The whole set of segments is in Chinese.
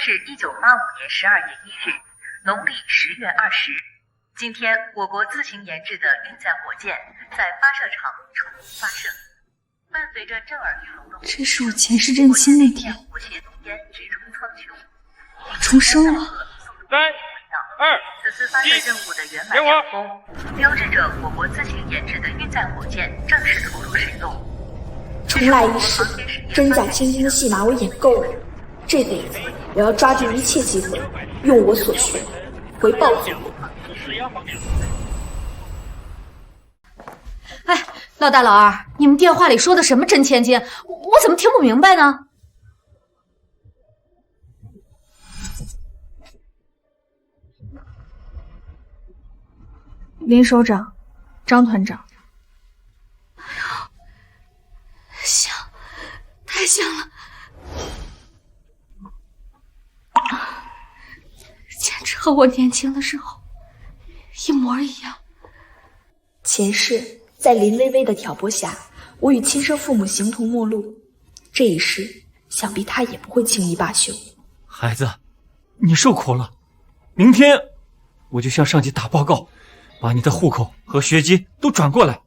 是1985年12月1日，农历10月20。今天，我国自行研制的运载火箭在发射场成功发射，伴随着震耳欲聋的，这是我前世认亲那天，火箭浓烟直冲苍穹，我重生了。3、此次发射任务的圆满成功，标志着我国自行研制的运载火箭正式投入使用。重来一世，真假千金的戏码我演够了，这辈子我要抓住一切机会，用我所学回报祖国。哎，老大老二，你们电话里说的什么真千金，我怎么听不明白呢？林首长，张团长。像，太像了，简直和我年轻的时候一模一样。前世在林薇薇的挑拨下，我与亲生父母形同陌路，这一世想必他也不会轻易罢休。孩子，你受苦了，明天我就向上级打报告，把你的户口和学籍都转过来。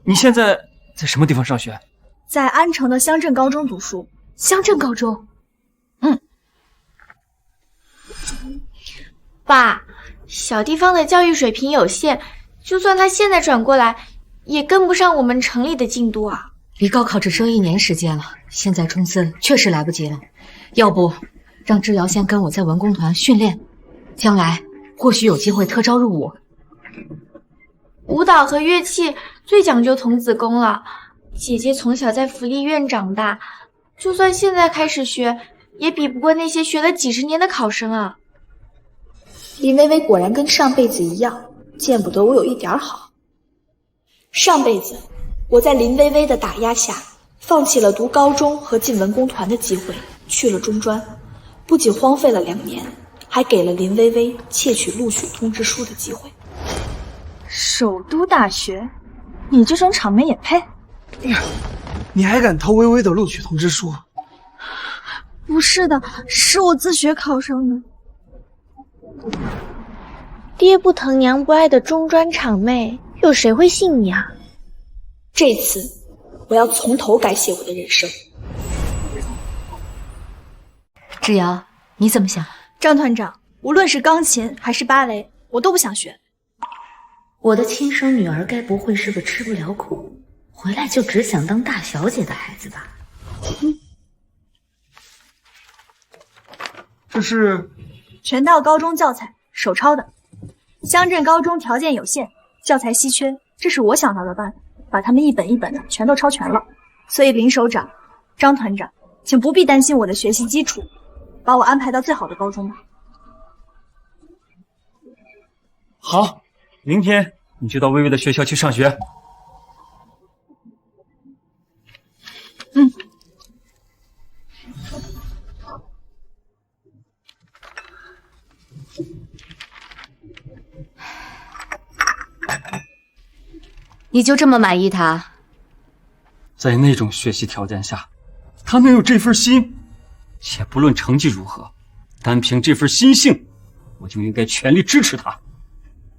你现在在什么地方上学？在安城的乡镇高中读书。乡镇高中？爸，小地方的教育水平有限，就算他现在转过来，也跟不上我们城里的进度啊。离高考只剩1年时间了，现在冲刺确实来不及了。要不让之遥先跟我在文工团训练，将来或许有机会特招入伍。舞蹈和乐器最讲究童子功了，姐姐从小在福利院长大，就算现在开始学，也比不过那些学了几十年的考生啊。林薇薇果然跟上辈子一样，见不得我有一点好。上辈子我在林薇薇的打压下，放弃了读高中和进文工团的机会，去了中专，不仅荒废了2年，还给了林薇薇窃取录取通知书的机会。首都大学，你这种场面也配？你还敢偷薇薇的录取通知书？不是的，是我自学考上的。爹不疼娘不爱的中专场妹，有谁会信你啊？这次我要从头改写我的人生。之遥，你怎么想？张团长，无论是钢琴还是芭蕾，我都不想学。我的亲生女儿该不会是个吃不了苦，回来就只想当大小姐的孩子吧？这是全套高中教材手抄的。乡镇高中条件有限，教材稀缺，这是我想到的办法，把他们一本一本的全都抄全了。所以林首长、张团长，请不必担心我的学习基础，把我安排到最好的高中吧。好，明天你就到薇薇的学校去上学。你就这么满意他？在那种学习条件下，他能有这份心，且不论成绩如何，单凭这份心性，我就应该全力支持他。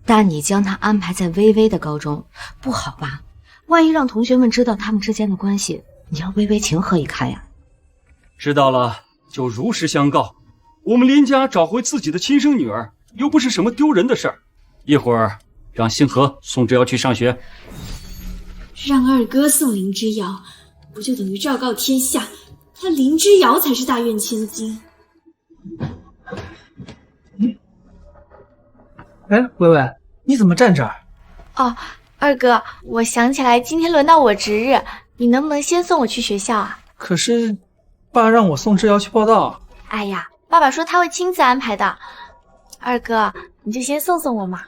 但你将他安排在薇薇的高中，不好吧？万一让同学们知道他们之间的关系，你让薇薇情何以堪呀？知道了，就如实相告。我们林家找回自己的亲生女儿，又不是什么丢人的事儿。一会儿让星河送之遥去上学。让二哥送林之遥，不就等于昭告天下，他林之遥才是大院千金？哎，薇薇，你怎么站这儿？哦，二哥，我想起来今天轮到我值日，你能不能先送我去学校啊？可是，爸让我送之遥去报到。哎呀，爸爸说他会亲自安排的。二哥，你就先送送我嘛。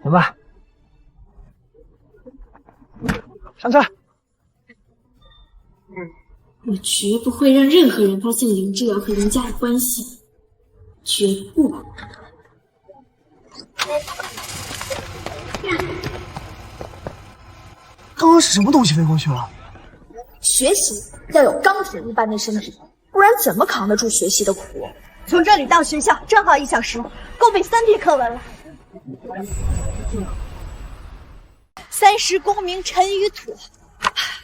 行吧。上车。我绝不会让任何人发现林之遥和林家的关系，绝不。刚刚是什么东西飞过去了？学习要有钢铁一般的身体，不然怎么扛得住学习的苦？从这里到学校正好1小时，够背3批课文了。30功名尘与土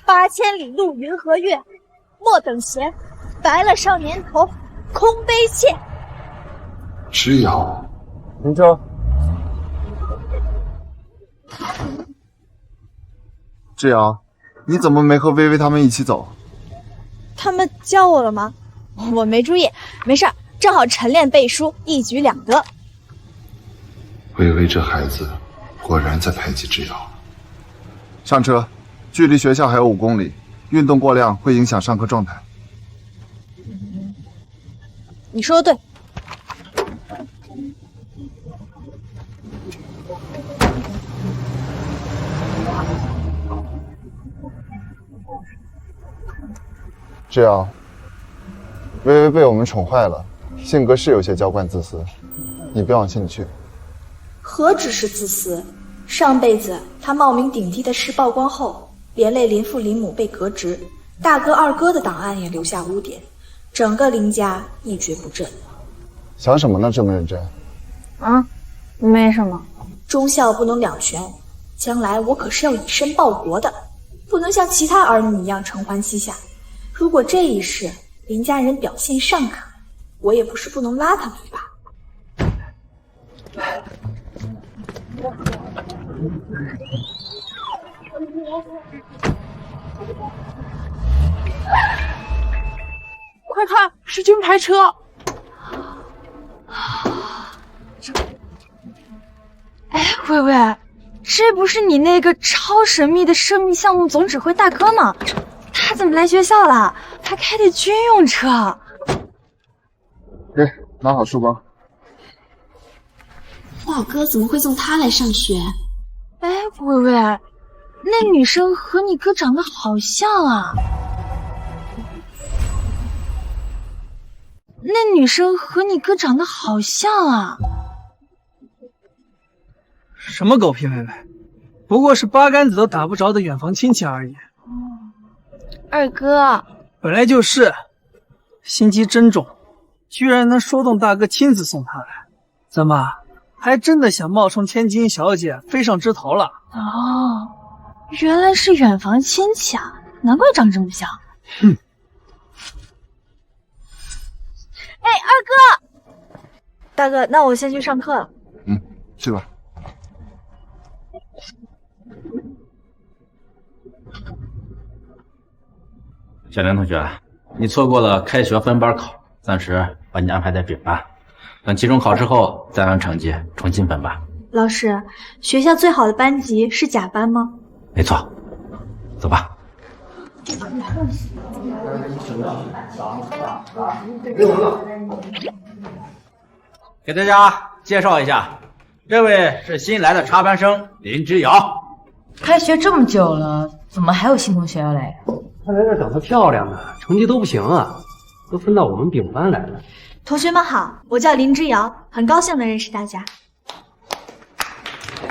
，8000里路云和月。莫等闲，白了少年头，空悲切。之遥，林州，之遥，你怎么没和微微他们一起走？他们叫我了吗？我没注意，没事儿，正好晨练背书，一举两得。微微这孩子果然在排挤之遥。上车，距离学校还有5公里，运动过量会影响上课状态。你说的对。之遥，微微被我们宠坏了，性格是有些娇惯自私，你别往心里去。何止是自私，上辈子他冒名顶替的事曝光后，连累林父林母被革职，大哥二哥的档案也留下污点，整个林家一蹶不振。想什么呢？这么认真？没什么。忠孝不能两全，将来我可是要以身报国的，不能像其他儿女一样承欢膝下。如果这一世林家人表现尚可，我也不是不能拉他们一把。快看，是军牌车！哎，微微，这不是你那个超神秘的生命项目总指挥大哥吗？他怎么来学校了？还开的军用车？给，拿好书包。我老哥怎么会送他来上学？哎，微微，那女生和你哥长得好像啊！那女生和你哥长得好像啊！什么狗屁妹妹，不过是八竿子都打不着的远房亲戚而已。二哥，本来就是，心机真重，居然能说动大哥亲自送她来，怎么还真的想冒充千金小姐飞上枝头了？哦，原来是远房亲戚啊，难怪长这么像。哼。哎，二哥，大哥，那我先去上课了。去吧。小林同学，你错过了开学分班考，暂时把你安排在丙班，等期中考之后再按成绩重新分班。老师，学校最好的班级是甲班吗？没错，走吧。给大家介绍一下，这位是新来的插班生林之遥。开学这么久了，怎么还有新同学要来？他来这长得漂亮的，成绩都不行啊，都分到我们丙班来了。同学们好，我叫林之遥，很高兴能认识大家。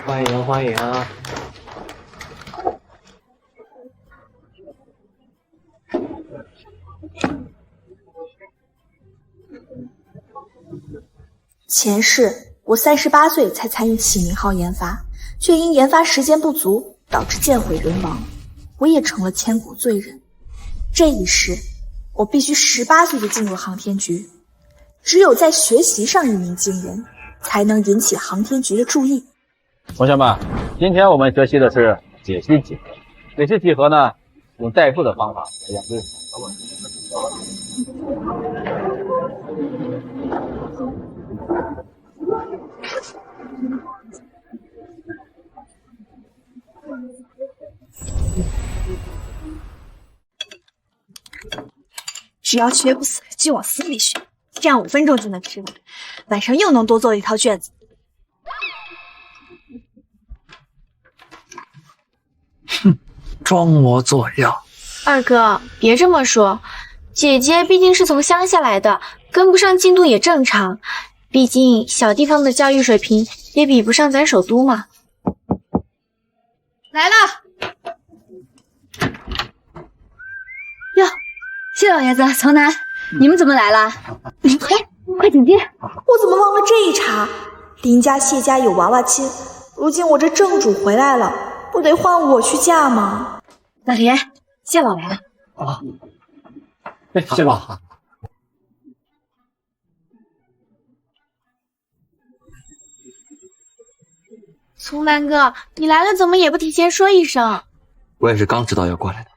欢迎欢迎啊！前世我38岁才参与启明号研发，却因研发时间不足，导致舰毁人亡，我也成了千古罪人。这一世，我必须18岁就进入航天局，只有在学习上一鸣惊人，才能引起航天局的注意。同学们，今天我们学习的是解析几何。解析几何呢，用代数的方法来演对。只要学不死，就往死里学，这样5分钟就能吃完，晚上又能多做一套卷子。哼，装模作样。二哥，别这么说，姐姐毕竟是从乡下来的，跟不上进度也正常。毕竟小地方的教育水平也比不上咱首都嘛。来了。哟，谢老爷子，曹楠，你们怎么来了？快紧接！我怎么忘了这一茬？林家谢家有娃娃亲，如今我这正主回来了，不得换我去嫁吗？老爷，谢老来了。啊，哎，谢老。从南哥，你来了怎么也不提前说一声？我也是刚知道要过来的。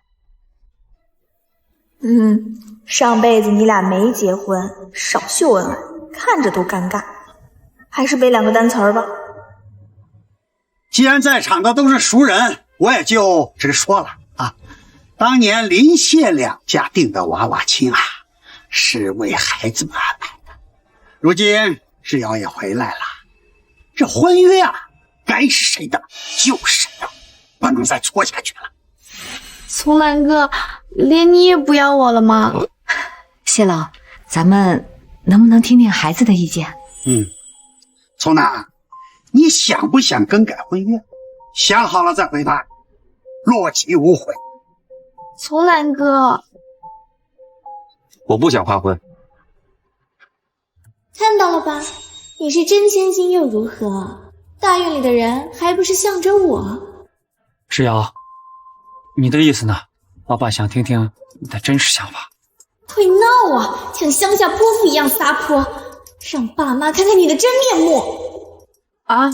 上辈子你俩没结婚，少秀恩爱，看着都尴尬。还是背2个单词儿吧。既然在场的都是熟人，我也就直说了啊。当年林谢两家定的娃娃亲啊，是为孩子们安排的。如今志尧也回来了，这婚约啊，该是谁的就是谁的，不能再拖下去了。从南哥，连你也不要我了吗？谢老，咱们能不能听听孩子的意见？从南，你想不想更改婚约？想好了再回答，落其无悔。从南哥，我不想换婚。看到了吧，你是真千金又如何？大院里的人还不是向着我？志尧，你的意思呢？老板想听听你的真实想法。会闹啊，像乡下泼妇一样撒泼，让爸妈看看你的真面目。啊，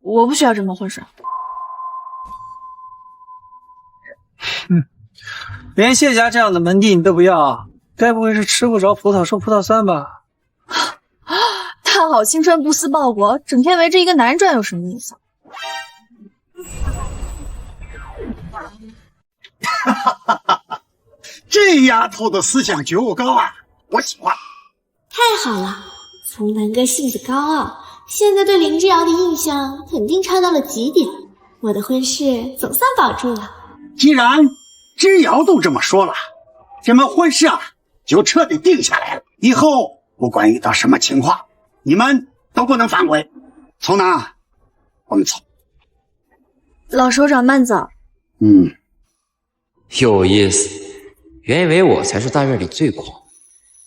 我不需要这门婚事。连谢家这样的门第你都不要，该不会是吃不着葡萄说葡萄酸吧？大好青春不思报国，整天围着一个男人转有什么意思？这丫头的思想觉悟高啊，我喜欢。太好了，从南哥性子高傲，现在对林之遥的印象肯定差到了极点，我的婚事总算保住了。既然之遥都这么说了，这门婚事啊就彻底定下来了。以后不管遇到什么情况，你们都不能反悔。从南，我们走。老首长慢走。有意思，原以为我才是大院里最狂，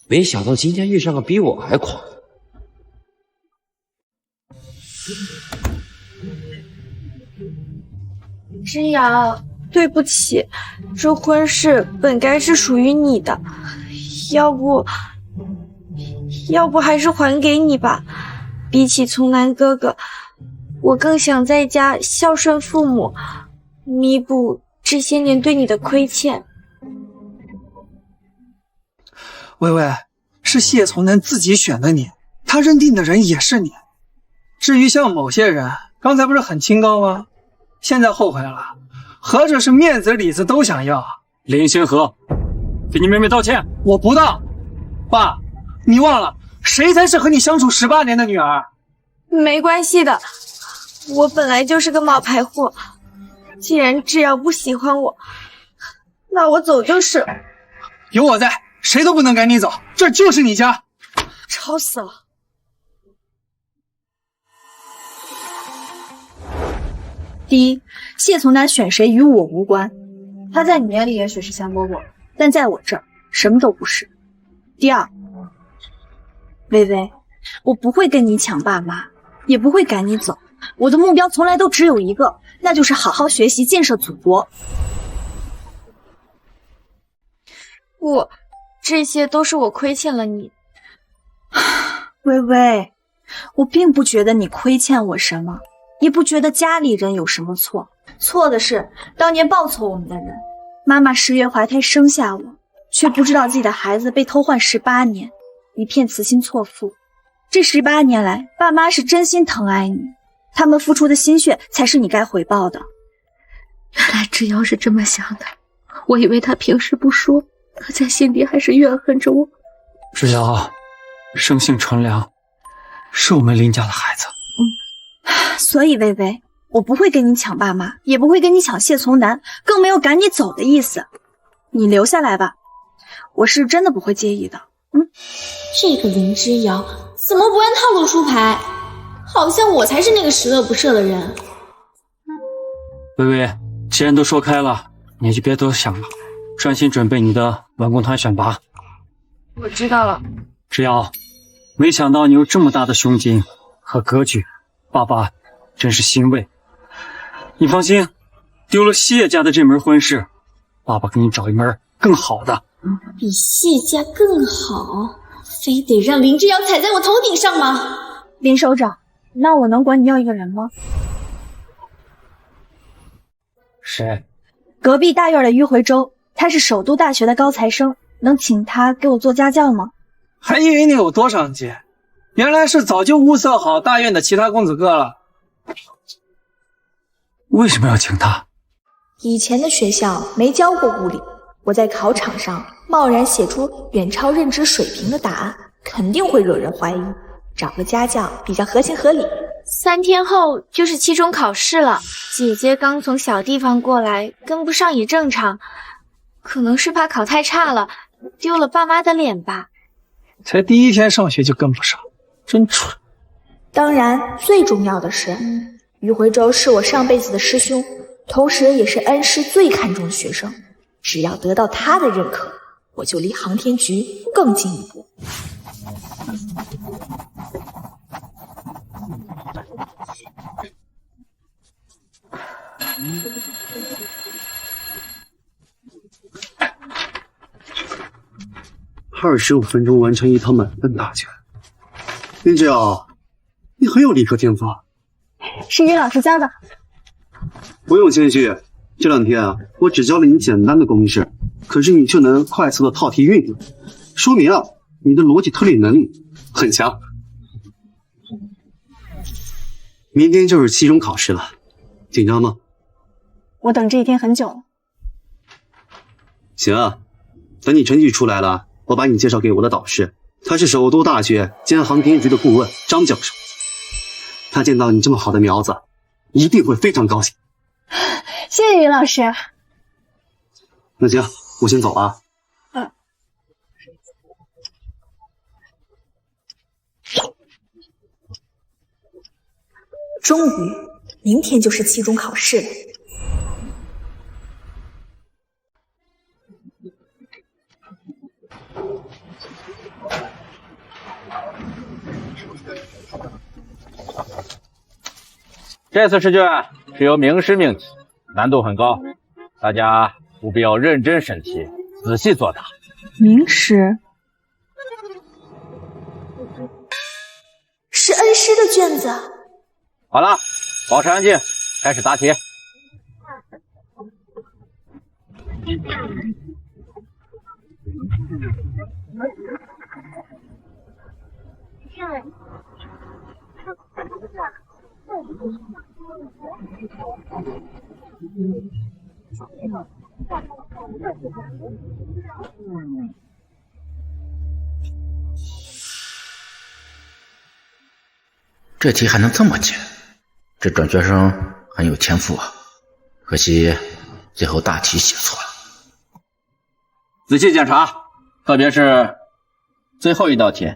没想到今天遇上个比我还狂。之遥，对不起，这婚事本该是属于你的，要不还是还给你吧。比起从南哥哥，我更想在家孝顺父母，弥补这些年对你的亏欠。微微，是谢从南自己选的你，他认定的人也是你。至于像某些人，刚才不是很清高吗？现在后悔了，合着是面子里子都想要。林星河，给你妹妹道歉。我不道。爸，你忘了谁才是和你相处18年的女儿？没关系的，我本来就是个冒牌货。既然志尧不喜欢我，那我走就是。有我在，谁都不能赶你走，这就是你家。吵死了。第一，谢从南选谁与我无关，他在你眼里也许是香饽饽，但在我这儿什么都不是。第二，微微，我不会跟你抢爸妈，也不会赶你走，我的目标从来都只有一个，那就是好好学习，建设祖国。不，这些都是我亏欠了你。微微，我并不觉得你亏欠我什么，也不觉得家里人有什么错，错的是当年抱错我们的人。妈妈10月怀胎生下我，却不知道自己的孩子被偷换18年，一片慈心错付。这18年来，爸妈是真心疼爱你，他们付出的心血才是你该回报的。原来志尧是这么想的，我以为他平时不说，可在心底还是怨恨着我。志尧生性纯良，是我们林家的孩子。所以微微，我不会跟你抢爸妈，也不会跟你抢谢从南，更没有赶你走的意思。你留下来吧，我是真的不会介意的。这个林之遥怎么不按套路出牌？好像我才是那个十恶不赦的人。微微，既然都说开了，你就别多想了，专心准备你的文工团选拔。我知道了，只要没想到你有这么大的胸襟和格局，爸爸真是欣慰。你放心，丢了谢家的这门婚事，爸爸给你找一门更好的。比谢家更好，非得让林之遥踩在我头顶上吗？林首长，那我能管你要一个人吗？谁？隔壁大院的迂回州，他是首都大学的高材生，能请他给我做家教吗？还以为你有多上进，原来是早就物色好大院的其他公子哥了。为什么要请他？以前的学校没教过物理，我在考场上贸然写出远超认知水平的答案，肯定会惹人怀疑。找个家教比较合情合理。3天后就是期中考试了，姐姐刚从小地方过来，跟不上也正常，可能是怕考太差了，丢了爸妈的脸吧。才第1天上学就跟不上，真蠢。当然，最重要的是，于回州是我上辈子的师兄，同时也是恩师最看重的学生。只要得到他的认可，我就离航天局更进一步。25分钟完成一套满分答卷。林之遥，你很有理科天赋啊！是于老师教的。不用谦虚，这2天啊，我只教了你简单的公式，可是你却能快速的套题运用，说明啊，你的逻辑推理能力很强。明天就是期中考试了，紧张吗？我等这一天很久了。行啊，等你成绩出来了，我把你介绍给我的导师，他是首都大学兼航天局的顾问张教授。他见到你这么好的苗子，一定会非常高兴。谢谢于老师。那行，我先走了啊。终于，明天就是期中考试了。这次试卷是由名师命题，难度很高，大家务必要认真审题，仔细作答。名师？是恩师的卷子。好了，保持安静，开始答题。这题还能这么解，这转学生很有天赋啊，可惜最后大题写错了。仔细检查，特别是最后一道题。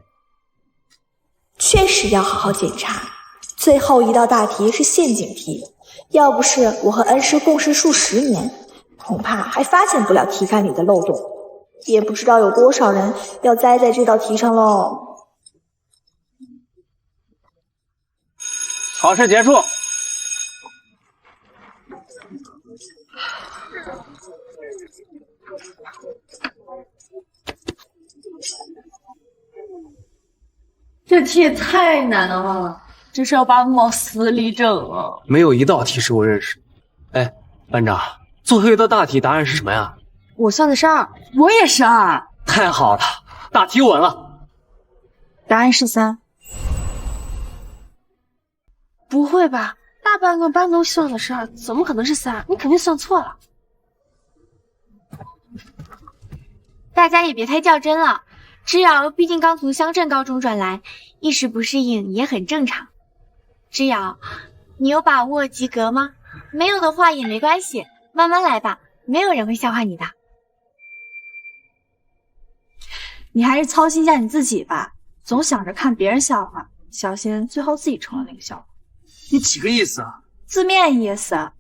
确实要好好检查，最后一道大题是陷阱题，要不是我和恩师共事数10年，恐怕还发现不了题干里的漏洞，也不知道有多少人要栽在这道题上喽。考试结束。这题也太难了吧！这是要把我往死里整啊！没有一道题是我认识的。哎，班长，最后一道大题答案是什么呀？我算的是2，我也是2。太好了，大题稳了。答案是3。不会吧？大半个班都算的是2，怎么可能是3？你肯定算错了。大家也别太较真了，之遥毕竟刚从乡镇高中转来，一时不适应也很正常。之遥，你有把握及格吗？没有的话也没关系，慢慢来吧，没有人会笑话你的。你还是操心一下你自己吧，总想着看别人笑话，小心最后自己成了那个笑话。你几个意思啊？字面意思。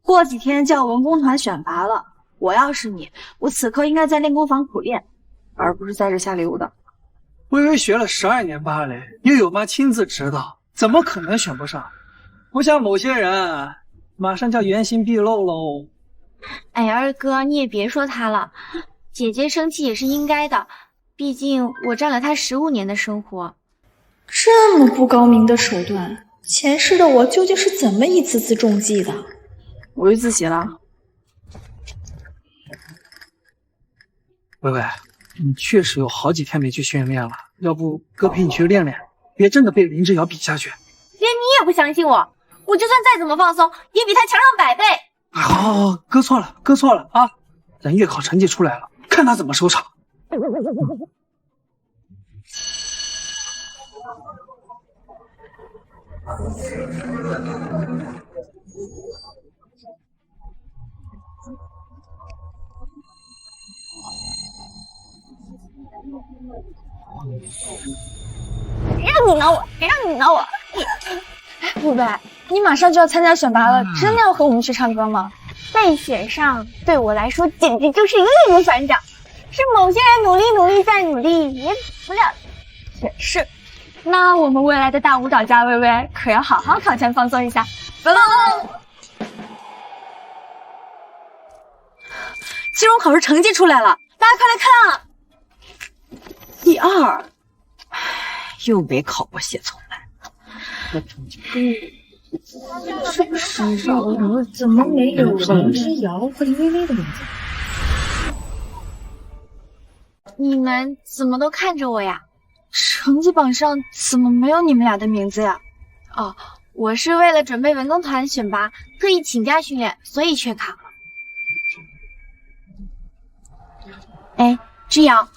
过几天就要文工团选拔了，我要是你，我此刻应该在练功房苦练，而不是在这瞎溜达。微微学了12年芭蕾，又有妈亲自指导，怎么可能选不上？不像某些人，马上就要原形毕露喽。哎呀，二哥，你也别说他了，姐姐生气也是应该的，毕竟我占了她15年的生活。这么不高明的手段，前世的我究竟是怎么一次次中计的？我去自习了。微微，你确实有好几天没去训练了，要不哥陪你去练练，别真的被林之遥比下去。连你也不相信我，我就算再怎么放松，也比他强上100倍。好，哥错了啊！等月考成绩出来了，看他怎么收场。让你挠我，让你挠我！薇薇，你马上就要参加选拔了，真的要和我们去唱歌吗？被选上对我来说简直就是易如反掌，是某些人努力再努力也比不了也是。那我们未来的大舞蹈家薇薇可要好好考前放松一下。走喽！期中考试成绩出来了，大家快来看啊！第2，又没考过谢从南。这史上怎么没有林之遥和林薇薇的名字？你们怎么都看着我呀？成绩榜上怎么没有你们俩的名字呀？哦，我是为了准备文工团选拔，特意请假训练，所以缺考了。哎，之遥，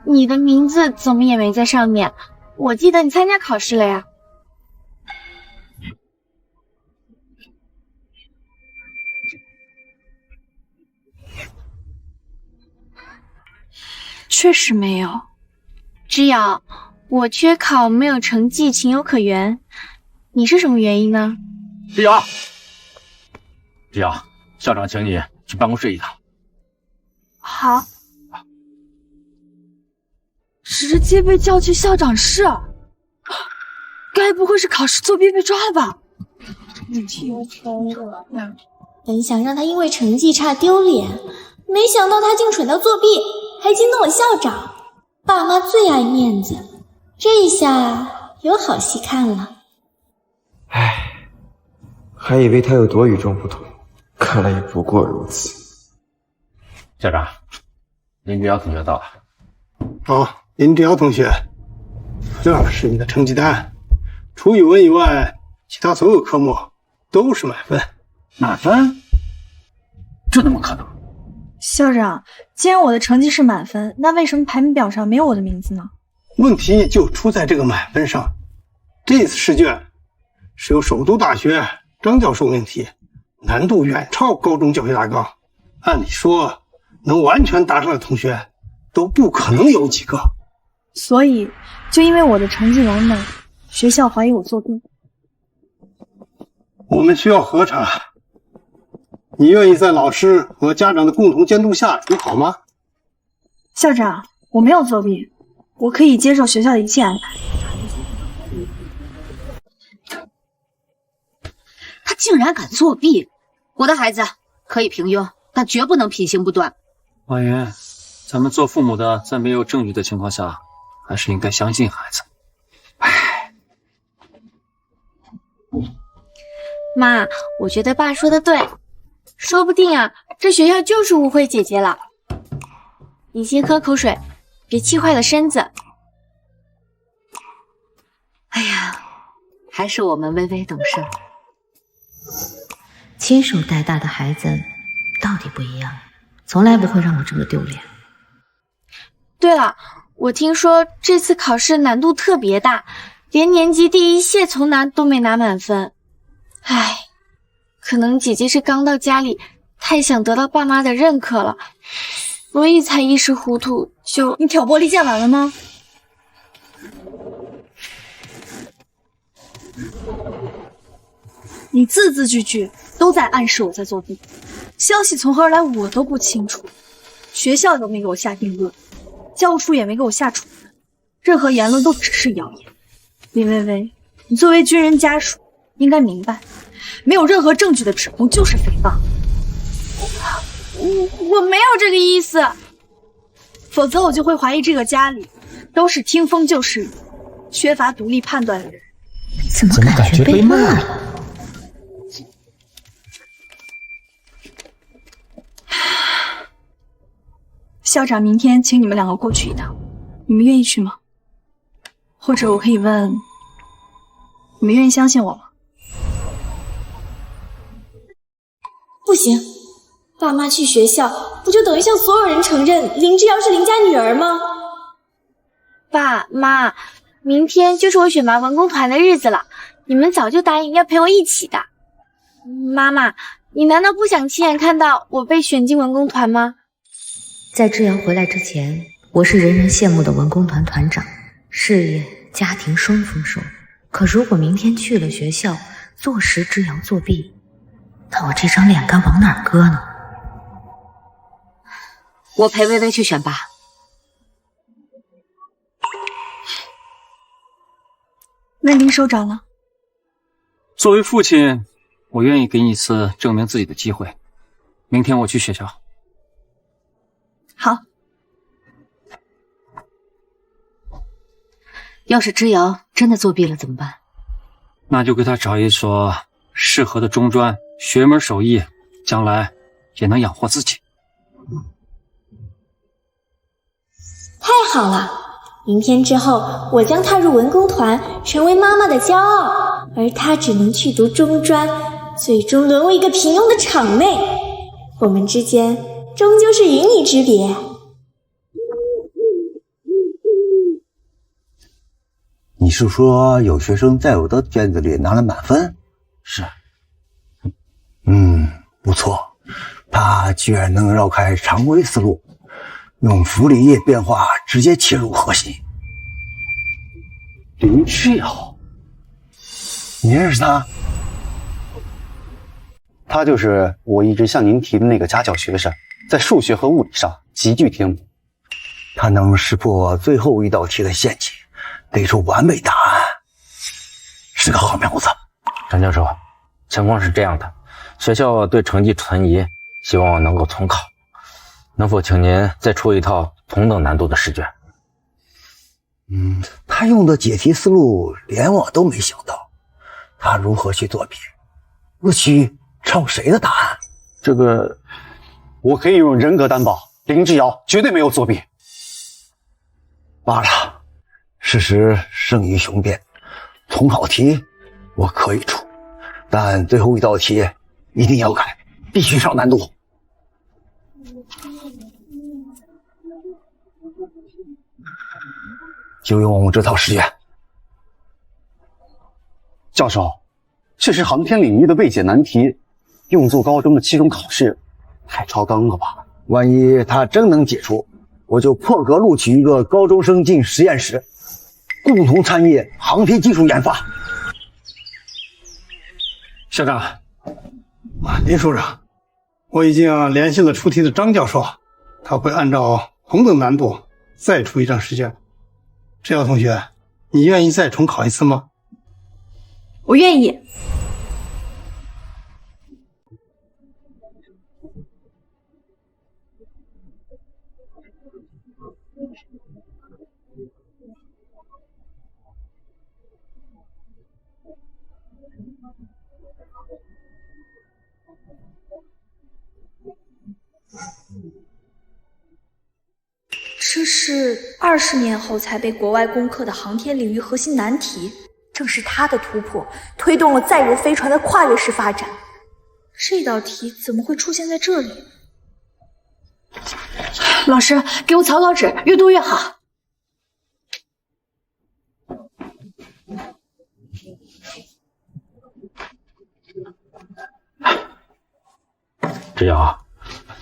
你的名字怎么也没在上面？我记得你参加考试了呀。确实没有。之遥，我缺考没有成绩情有可原，你是什么原因呢？之遥，校长请你去办公室一趟。好。直接被叫去校长室，该不会是考试作弊被抓了吧？本想让他因为成绩差丢脸，没想到他竟蠢到作弊，还惊动了校长。爸妈最爱面子，这一下有好戏看了。唉，还以为他有多与众不同，看来也不过如此。校长，林之遥同学到了。好。林之遥同学，这是你的成绩单，除语文以外，其他所有科目都是满分。满分？这怎么可能？校长，既然我的成绩是满分，那为什么排名表上没有我的名字呢？问题就出在这个满分上。这次试卷是由首都大学张教授命题，难度远超高中教学大纲。按理说，能完全答上的同学都不可能有几个。所以，就因为我的成绩完美，学校怀疑我作弊。我们需要核查，你愿意在老师和家长的共同监督下主考吗？校长，我没有作弊，我可以接受学校的一切安排。他竟然敢作弊！我的孩子可以平庸，但绝不能品行不端。婉云，咱们做父母的，在没有证据的情况下，还是应该相信孩子。妈，我觉得爸说的对，说不定啊，这学校就是误会姐姐了。你先喝口水，别气坏了身子。哎呀，还是我们微微懂事。亲手带大的孩子到底不一样，从来不会让我这么丢脸。对了，我听说这次考试难度特别大，连年级第1谢从南都没拿满分。唉，可能姐姐是刚到家里，太想得到爸妈的认可了，所以才一时糊涂就……你挑拨离间完了吗？你字字句句都在暗示我在作弊，消息从何而来我都不清楚，学校都没给我下定论，教务处也没给我下处分，任何言论都只是谣言。林薇薇，你作为军人家属，应该明白，没有任何证据的指控就是诽谤。我没有这个意思，否则我就会怀疑这个家里都是听风就是雨，缺乏独立判断的人。怎么感觉被骂了？校长明天请你们2个过去一趟，你们愿意去吗？或者我可以问，你们愿意相信我吗？不行，爸妈去学校，不就等于向所有人承认林之遥是林家女儿吗？爸妈，明天就是我选拔文工团的日子了，你们早就答应要陪我一起的。妈妈，你难道不想亲眼看到我被选进文工团吗？在之遥回来之前，我是人人羡慕的文工团团长，事业、家庭双丰收。可如果明天去了学校，坐实之遥作弊，那我这张脸该往哪儿搁呢？我陪薇薇去选拔。那林首长呢？作为父亲，我愿意给你一次证明自己的机会。明天我去学校。好。要是之遥真的作弊了怎么办？那就给他找一所适合的中专，学一门手艺，将来也能养活自己。太好了！明天之后，我将踏入文工团，成为妈妈的骄傲，而她只能去读中专，最终沦为一个平庸的场妹。我们之间终究是云泥之别。你是说有学生在我的卷子里拿了满分？是。不错，他居然能绕开常规思路，用福利业变化直接切入核心。林之遥，你认识他？他就是我一直向您提的那个家教学生，在数学和物理上极具天赋。他能识破最后一道题的陷阱，给出完美答案，是个好苗子。张教授，情况是这样的，学校对成绩存疑，希望能够重考，能否请您再出一套同等难度的试卷？他用的解题思路连我都没想到，他如何去作弊？录取抄谁的答案？这个我可以用人格担保，林之遥绝对没有作弊。罢了，事实胜于雄辩，重考题我可以出，但最后一道题一定要改，必须上难度。就用这套试卷。教授，这是航天领域的未解难题，用作高中的期中考试，太超纲了吧？万一他真能解出，我就破格录取一个高中生进实验室，共同参与航天技术研发。校长，林署长，我已经联系了出题的张教授，他会按照同等难度再出一张试卷。志尧同学，你愿意再重考一次吗？我愿意。这是20年后才被国外攻克的航天领域核心难题，正是他的突破推动了载人飞船的跨越式发展。这道题怎么会出现在这里？老师，给我草稿纸，越多越好。之遥，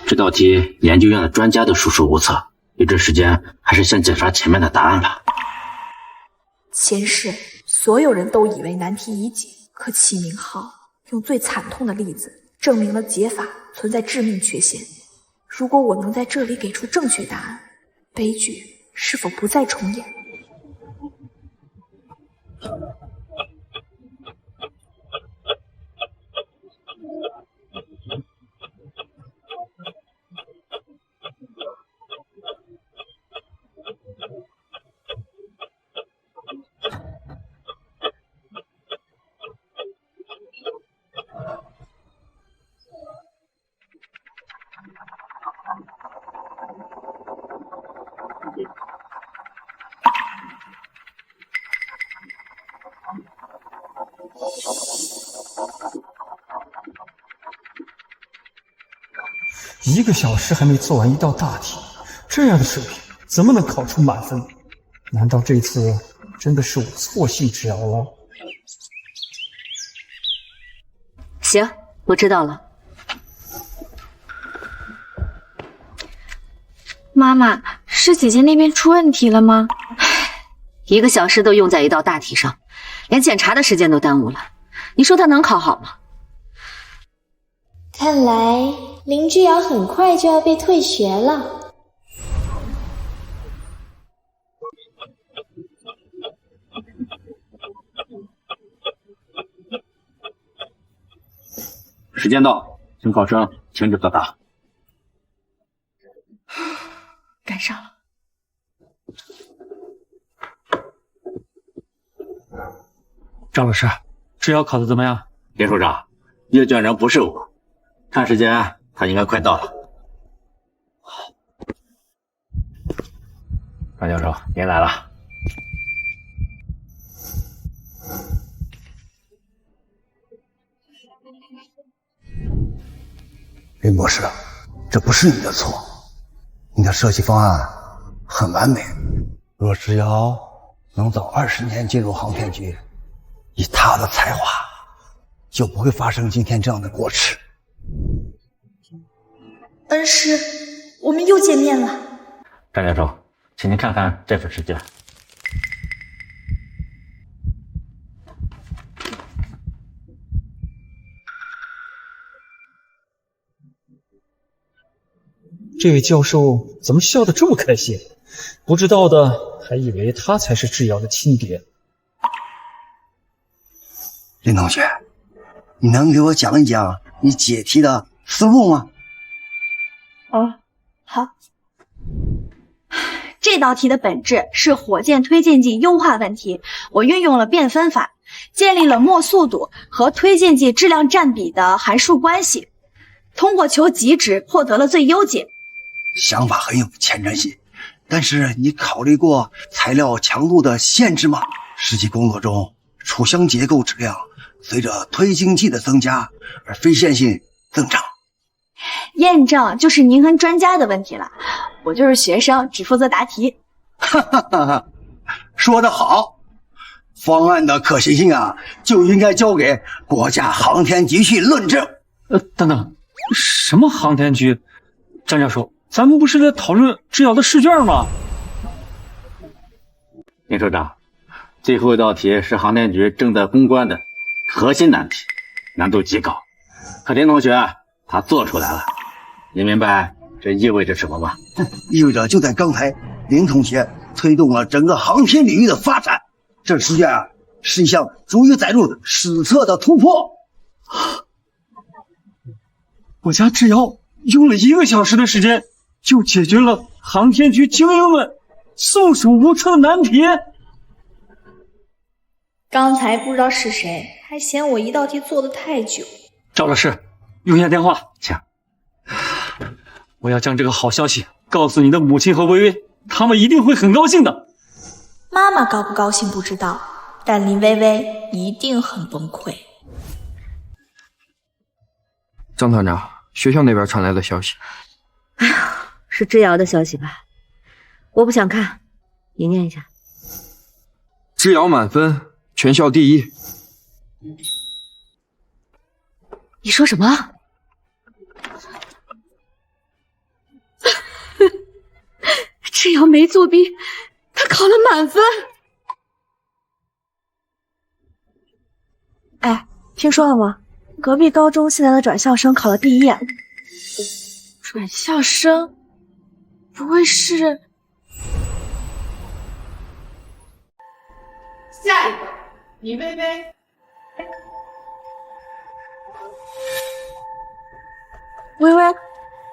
这道题研究院的专家都束手无策，有这时间还是先检查前面的答案吧。前世所有人都以为难题已解，可启明号用最惨痛的例子证明了解法存在致命缺陷。如果我能在这里给出正确答案，悲剧是否不再重演？ 1个小时还没做完一道大题，这样的水平怎么能考出满分？难道这次真的是我错信之遥了？行，我知道了。妈妈，是姐姐那边出问题了吗？1个小时都用在一道大题上，连检查的时间都耽误了。你说她能考好吗？看来林之遥很快就要被退学了。时间到，请考生停止作答。赶上了。赵老师，制药考得怎么样？林处长，阅卷人不是我，看时间他应该快到了。张教授，您来了。林博士，这不是你的错，你的设计方案很完美。若之遥能早20年进入航天局，以他的才华，就不会发生今天这样的过失。恩师，我们又见面了。张教授，请您看看这份试卷。这位教授怎么笑得这么开心？不知道的还以为他才是制药的亲爹。林同学，你能给我讲一讲你解题的思路吗？好。这道题的本质是火箭推进剂优化问题，我运用了变分法，建立了末速度和推进剂质量占比的函数关系，通过求极值获得了最优解。想法很有前瞻性，但是你考虑过材料强度的限制吗？实际工作中，储箱结构质量随着推进剂的增加而非线性增长。验证就是您和专家的问题了，我就是学生，只负责答题。哈哈哈哈，说得好，方案的可行性啊，就应该交给国家航天局去论证。等等，什么航天局？张教授，咱们不是在讨论制药的试卷吗？林处长，最后一道题是航天局正在攻关的核心难题，难度极高。可林同学他做出来了，你明白这意味着什么吗？意味着就在刚才，林同学推动了整个航天领域的发展。这试卷啊，是一项足以载入史册的突破。国家制药用了1个小时的时间，就解决了航天局精英们束手无策的难题。刚才不知道是谁还嫌我一道题做得太久。赵老师，用一下电话，请。我要将这个好消息告诉你的母亲和微微，他们一定会很高兴的。妈妈高不高兴不知道，但林微微一定很崩溃。张团长，学校那边传来的消息。哎呀，是制药的消息吧？我不想看，你念一下。制药满分，全校第一。你说什么？制药没作弊，他考了满分。哎，听说了吗？隔壁高中现在的转校生考了第1。转校生？不会是……下一个林薇薇，微微，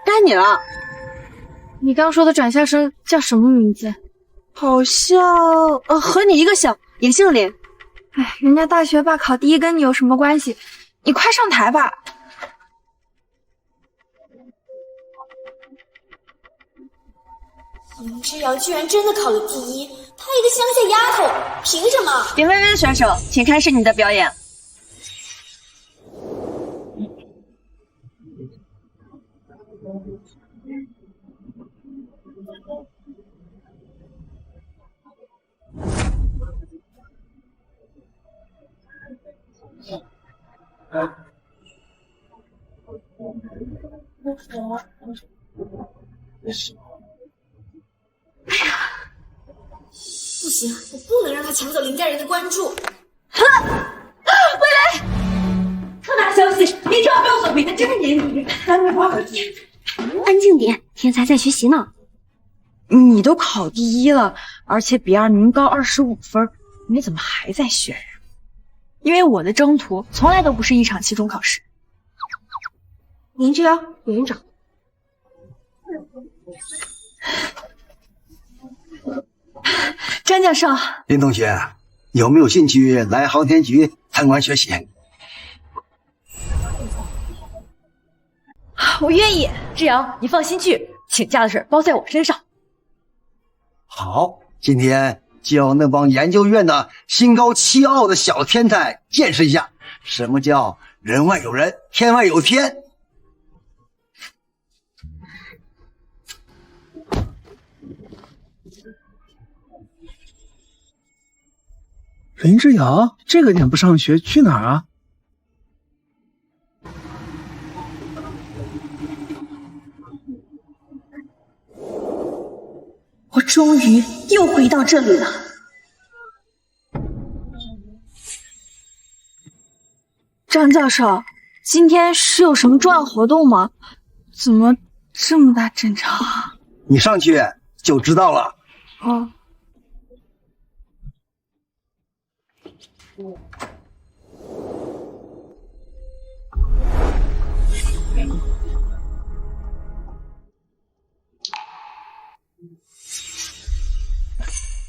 该你了。你刚说的转校生叫什么名字？好像和你一个姓，也姓林。哎，人家大学霸考第一跟你有什么关系？你快上台吧。林之遥居然真的考了第一，她一个乡下丫头，凭什么？林薇薇选手，请开始你的表演。不行，我不能让他抢走林家人的关注。未来，特大消息！林之遥被我所比的真年底，还没花安静点，天才在学习呢。你都考第一了，而且比2名高25分，你怎么还在学呀？因为我的征途从来都不是一场期中考试。林之遥，有人找。张教授，林同学，有没有兴趣来航天局参观学习？我愿意。志阳，你放心去，请假的事包在我身上。好，今天就要那帮研究院的心高气傲的小天才见识一下，什么叫人外有人，天外有天。林之遥，这个点不上学去哪儿啊？我终于又回到这里了。张教授，今天是有什么重要活动吗？怎么这么大阵仗啊？你上去就知道了。哦。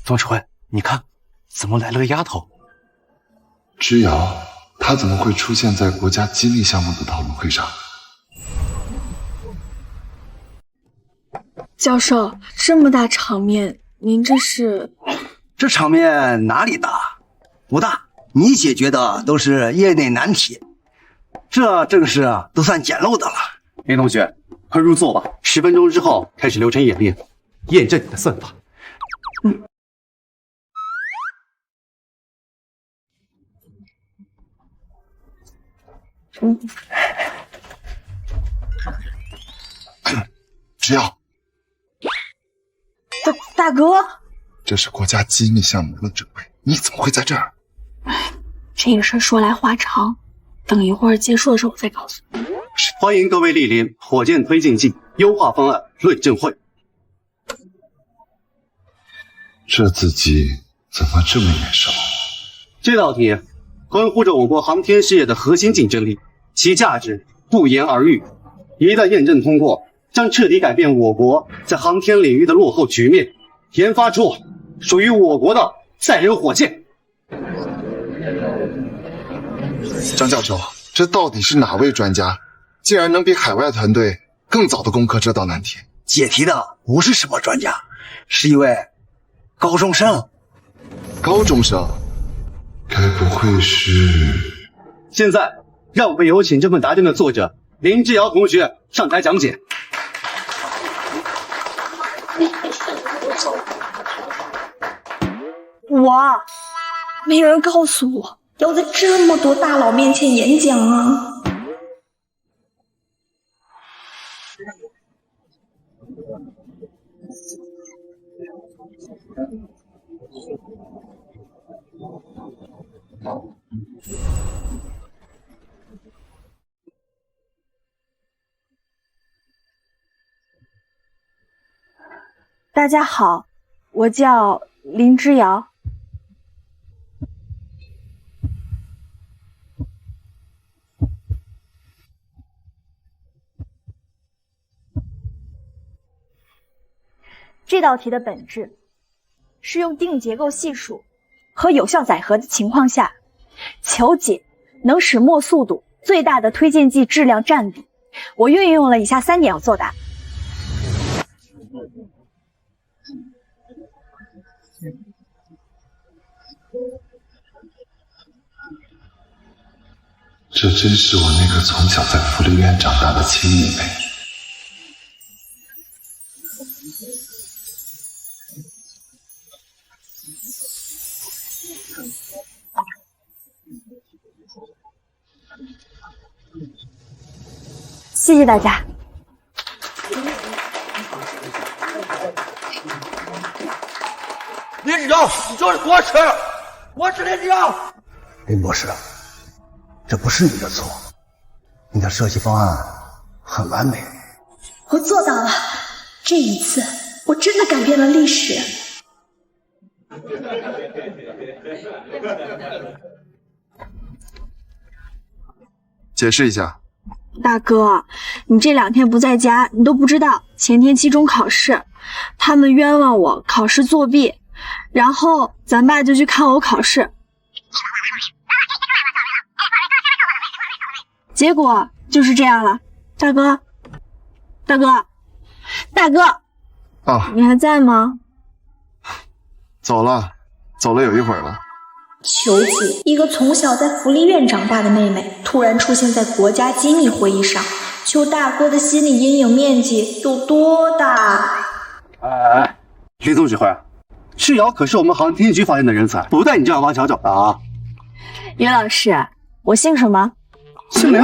方志辉，你看，怎么来了个丫头？之遥，她怎么会出现在国家机密项目的讨论会上？教授，这么大场面，您这是？这场面哪里大？不大，你解决的都是业内难题，这正事都算简陋的了。林同学，快入座吧，10分钟之后开始流程演练，验证你的算法。之遥，大哥，这是国家机密项目论证会，你怎么会在这儿？这个事儿说来话长，等一会儿结束的时候我再告诉你。欢迎各位莅临火箭推进剂优化方案论证会。这字迹怎么这么眼熟？这道题关乎着我国航天事业的核心竞争力，其价值不言而喻。一旦验证通过，将彻底改变我国在航天领域的落后局面，研发出属于我国的载人火箭。张教授，这到底是哪位专家，竟然能比海外团队更早的攻克这道难题？解题的不是什么专家，是一位高中生。高中生？该不会是……现在让我们有请这份答卷的作者林之遥同学上台讲解。我没人告诉我要在这么多大佬面前演讲啊！大家好，我叫林之遥。这道题的本质是用定结构系数和有效载荷的情况下，求解能使墨速度最大的推荐剂质量占比。我运用了以下3点作答。这真是我那个从小在福利院长大的亲妹妹。谢谢大家。林指导，你就是国师，我是林指导。林博士，这不是你的错，你的设计方案很完美。我做到了，这一次我真的改变了历史。解释一下。大哥，你这2天不在家，你都不知道前天期中考试，他们冤枉我考试作弊，然后咱爸就去看我考试，结果就是这样了。大哥，大哥，大哥，啊，你还在吗？走了有一会儿了。求解，一个从小在福利院长大的妹妹，突然出现在国家机密会议上，求大哥的心理阴影面积有多大？哎，林总指挥，世瑶可是我们航天局发现的人才，不带你这样挖墙脚的啊！于老师，我姓什么？姓林。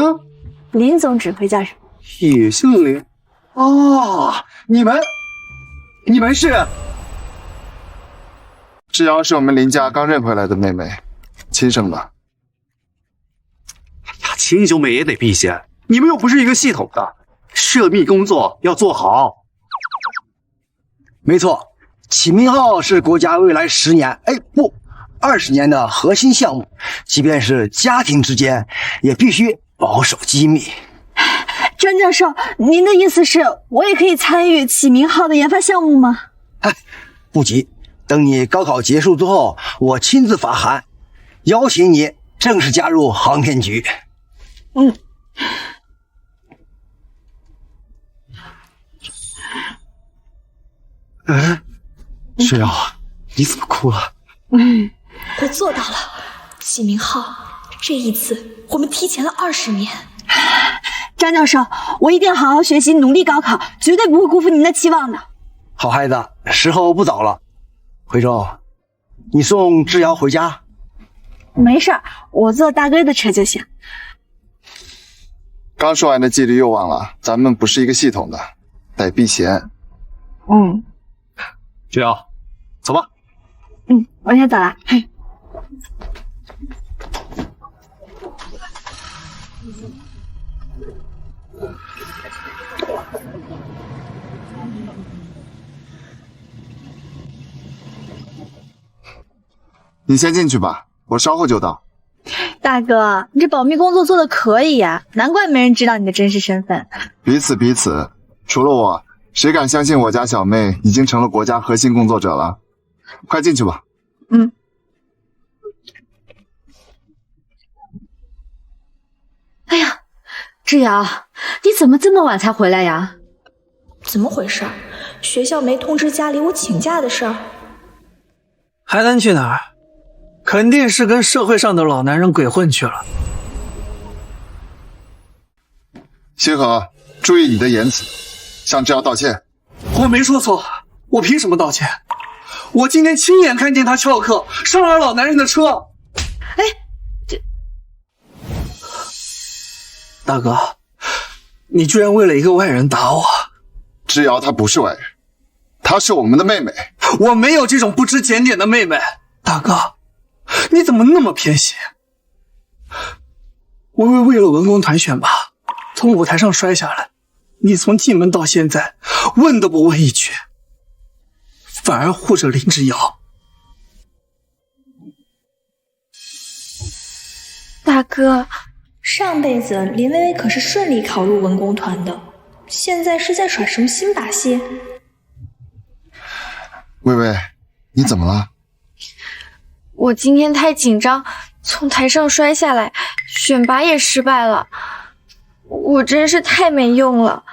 林总指挥叫什么？也姓林。哦，你们是？世瑶是我们林家刚认回来的妹妹，亲生的。哎呀，亲兄妹也得避嫌，你们又不是一个系统的，涉密工作要做好。没错，启明号是国家未来10年，不，20年的核心项目，即便是家庭之间，也必须保守机密。张教授，您的意思是我也可以参与启明号的研发项目吗？不急。等你高考结束之后，我亲自发函，邀请你正式加入航天局。世瑶，你怎么哭了？我做到了，启明号，这一次我们提前了20年。张教授，我一定好好学习，努力高考，绝对不会辜负您的期望的。好孩子，时候不早了。回州，你送志瑶回家。没事，我坐大哥的车就行。刚说完的纪律又忘了，咱们不是一个系统的，得避嫌。志瑶，走吧。我先走了。你先进去吧，我稍后就到。大哥，你这保密工作做的可以呀，难怪没人知道你的真实身份。彼此，除了我，谁敢相信我家小妹已经成了国家核心工作者了？快进去吧。哎呀，志瑶，你怎么这么晚才回来呀？怎么回事？学校没通知家里我请假的事儿？还能去哪儿？肯定是跟社会上的老男人鬼混去了。星河，注意你的言辞，向志瑶道歉。我没说错，我凭什么道歉？我今天亲眼看见他翘课，上了老男人的车。大哥，你居然为了一个外人打我！志瑶她不是外人，她是我们的妹妹。我没有这种不知检点的妹妹。大哥，你怎么那么偏心？微微为了文工团选拔，从舞台上摔下来，你从进门到现在问都不问一句，反而护着林之遥。大哥，上辈子林薇薇可是顺利考入文工团的，现在是在耍什么新把戏？微微，你怎么了？我今天太紧张，从台上摔下来，选拔也失败了，我真是太没用了。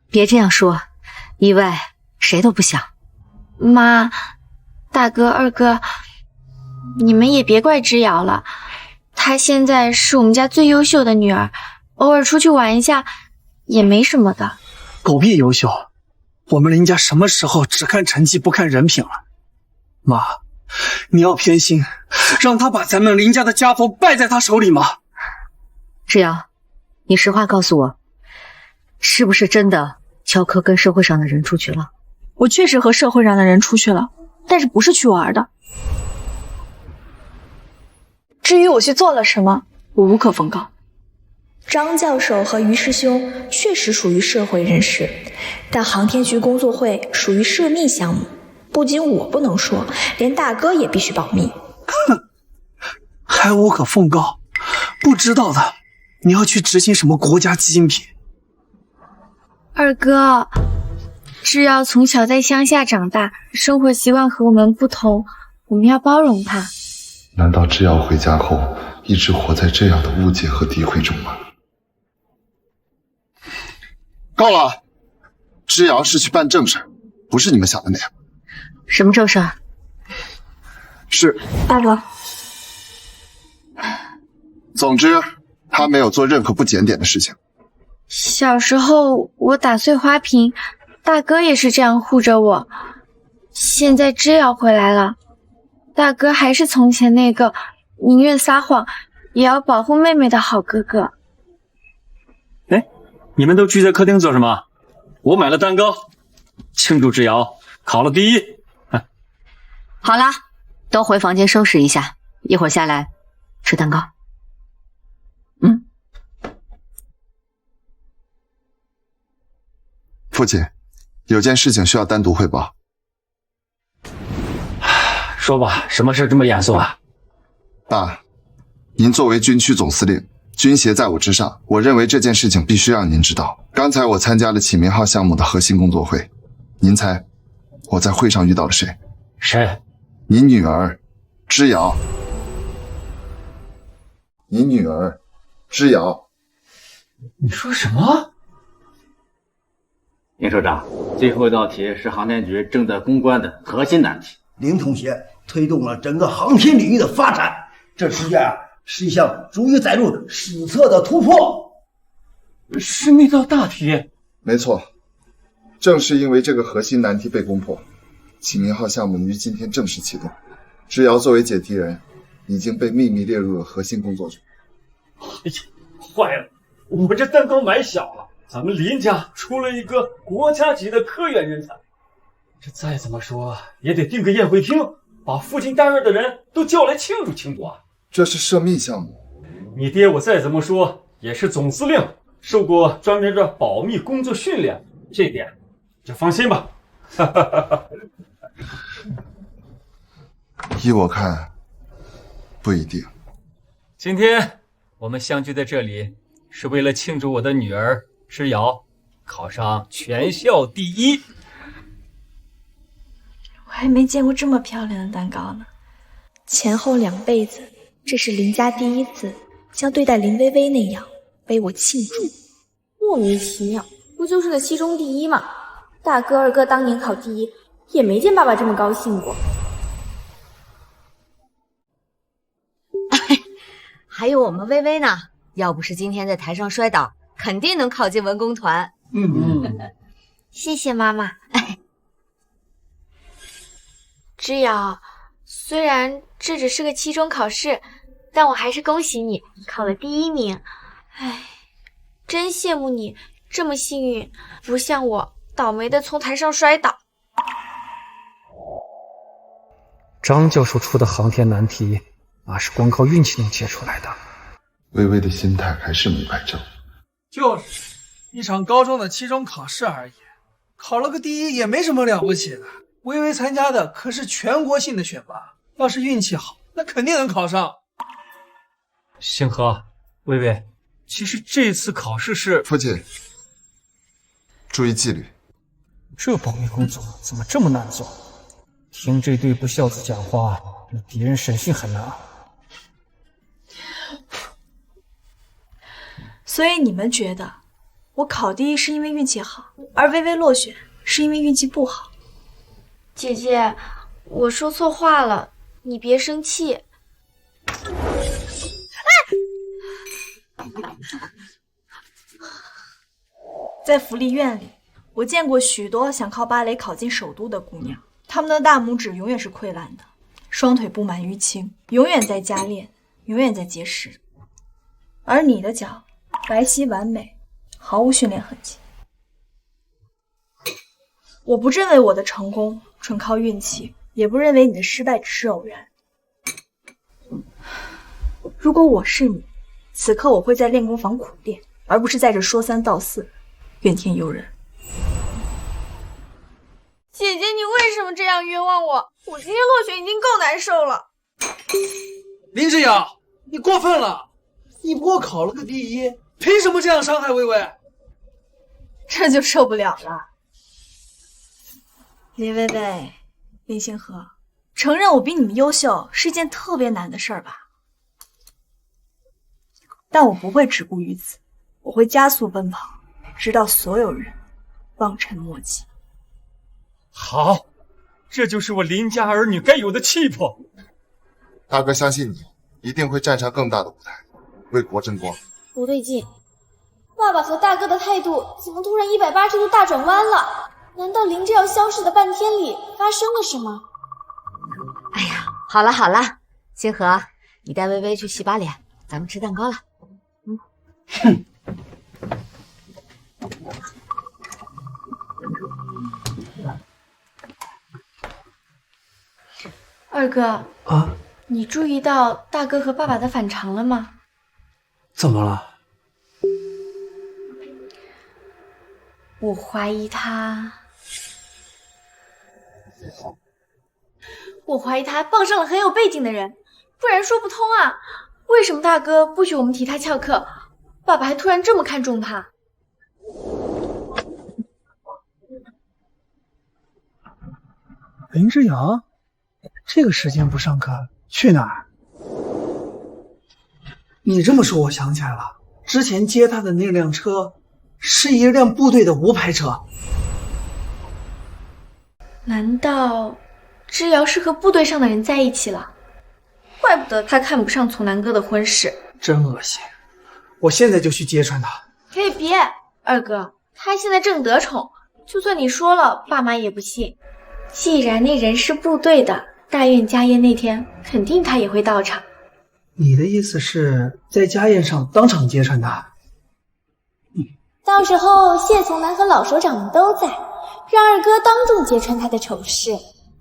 别这样说，意外谁都不想。妈，大哥、二哥，你们也别怪之遥了，她现在是我们家最优秀的女儿，偶尔出去玩一下也没什么的。狗屁优秀！我们林家什么时候只看成绩不看人品了？妈，你要偏心，让他把咱们林家的家风败在他手里吗？之遥，你实话告诉我，是不是真的乔科跟社会上的人出去了？我确实和社会上的人出去了，但是不是去玩的。至于我去做了什么，我无可奉告。张教授和于师兄确实属于社会人士，但航天局工作会属于涉密项目，不仅我不能说，连大哥也必须保密。哼，还无可奉告？不知道的，你要去执行什么国家机密？二哥，之遥从小在乡下长大，生活习惯和我们不同，我们要包容他。难道之遥回家后一直活在这样的误解和诋毁中吗？够了，之遥是去办正事，不是你们想的那样。什么正事儿？是大哥。总之，他没有做任何不检点的事情。小时候我打碎花瓶，大哥也是这样护着我。现在之遥回来了，大哥还是从前那个宁愿撒谎也要保护妹妹的好哥哥。哎，你们都聚在客厅做什么？我买了蛋糕，庆祝之遥考了第一。好啦，都回房间收拾一下，一会儿下来吃蛋糕。父亲，有件事情需要单独汇报。说吧，什么事这么严肃啊？爸，您作为军区总司令，军衔在我之上，我认为这件事情必须让您知道。刚才我参加了启明号项目的核心工作会，您猜我在会上遇到了谁？谁？您女儿之遥。您女儿之遥。你说什么？林首长，最后一道题是航天局正在攻关的核心难题。林同学推动了整个航天领域的发展，这实际上是一项足以载入史册的突破。是那道大题？没错，正是因为这个核心难题被攻破，启明号项目于今天正式启动。之遥作为解题人，已经被秘密列入了核心工作中。哎呀，坏了，我这蛋糕买小了。咱们林家出了一个国家级的科研人才，这再怎么说也得订个宴会厅，把附近大院的人都叫来庆祝庆祝啊！这是涉密项目，你爹我再怎么说也是总司令，受过专门的保密工作训练，这点就放心吧。依我看，不一定。今天我们相聚在这里，是为了庆祝我的女儿之遥考上全校第一。我还没见过这么漂亮的蛋糕呢。前后2辈子，这是林家第一次像对待林薇薇那样为我庆祝。莫名其妙，不就是个期中第一吗？大哥二哥当年考第一，也没见爸爸这么高兴过。还有我们薇薇呢，要不是今天在台上摔倒，肯定能考进文工团。谢谢妈妈。之遥，虽然这只是个期中考试，但我还是恭喜你考了第1名。唉，真羡慕你这么幸运，不像我倒霉的从台上摔倒。张教授出的航天难题，那是光靠运气能解出来的。微微的心态还是没摆正。就是一场高中的期中考试而已，考了个第一也没什么了不起的。微微参加的可是全国性的选拔，要是运气好，那肯定能考上。星河，微微，其实这次考试是……父亲，注意纪律。这保密工作怎么这么难做？听这对不孝子讲话，比敌人审讯还难啊！所以你们觉得我考第一是因为运气好，而微微落选是因为运气不好？姐姐，我说错话了，你别生气。在福利院里，我见过许多想靠芭蕾考进首都的姑娘，她们的大拇指永远是溃烂的，双腿布满淤青，永远在加练，永远在节食。而你的脚白皙完美，毫无训练痕迹。我不认为我的成功纯靠运气，也不认为你的失败只是偶然。如果我是你，此刻我会在练功房苦练，而不是在这说三道四，怨天尤人。姐姐，你为什么这样冤枉我？我今天落选已经够难受了。林之遥，你过分了！你不过考了个第一，凭什么这样伤害薇薇？这就受不了了。林薇薇，林星河，承认我比你们优秀是一件特别难的事儿吧？但我不会止步于此，我会加速奔跑，直到所有人望尘莫及。好，这就是我林家儿女该有的气魄。大哥相信你，一定会站上更大的舞台，为国争光。不对劲，爸爸和大哥的态度怎么突然180度大转弯了？难道林之遥消失的半天里发生了什么？哎呀，好了好了，星河，你带薇薇去洗把脸，咱们吃蛋糕了。哼。二哥啊，你注意到大哥和爸爸的反常了吗？怎么了？我怀疑他傍上了很有背景的人，不然说不通啊。为什么大哥不许我们提他翘课，爸爸还突然这么看重他？林之遥，这个时间不上课，去哪儿？你这么说，我想起来了，之前接他的那辆车是一辆部队的无牌车。难道之遥是和部队上的人在一起了？怪不得他看不上从南哥的婚事，真恶心！我现在就去揭穿他。可以别，二哥，他现在正得宠，就算你说了，爸妈也不信。既然那人是部队的，大宴家宴那天，肯定他也会到场。你的意思是在家宴上当场揭穿他？到时候谢从南和老首长们都在，让二哥当众揭穿他的丑事，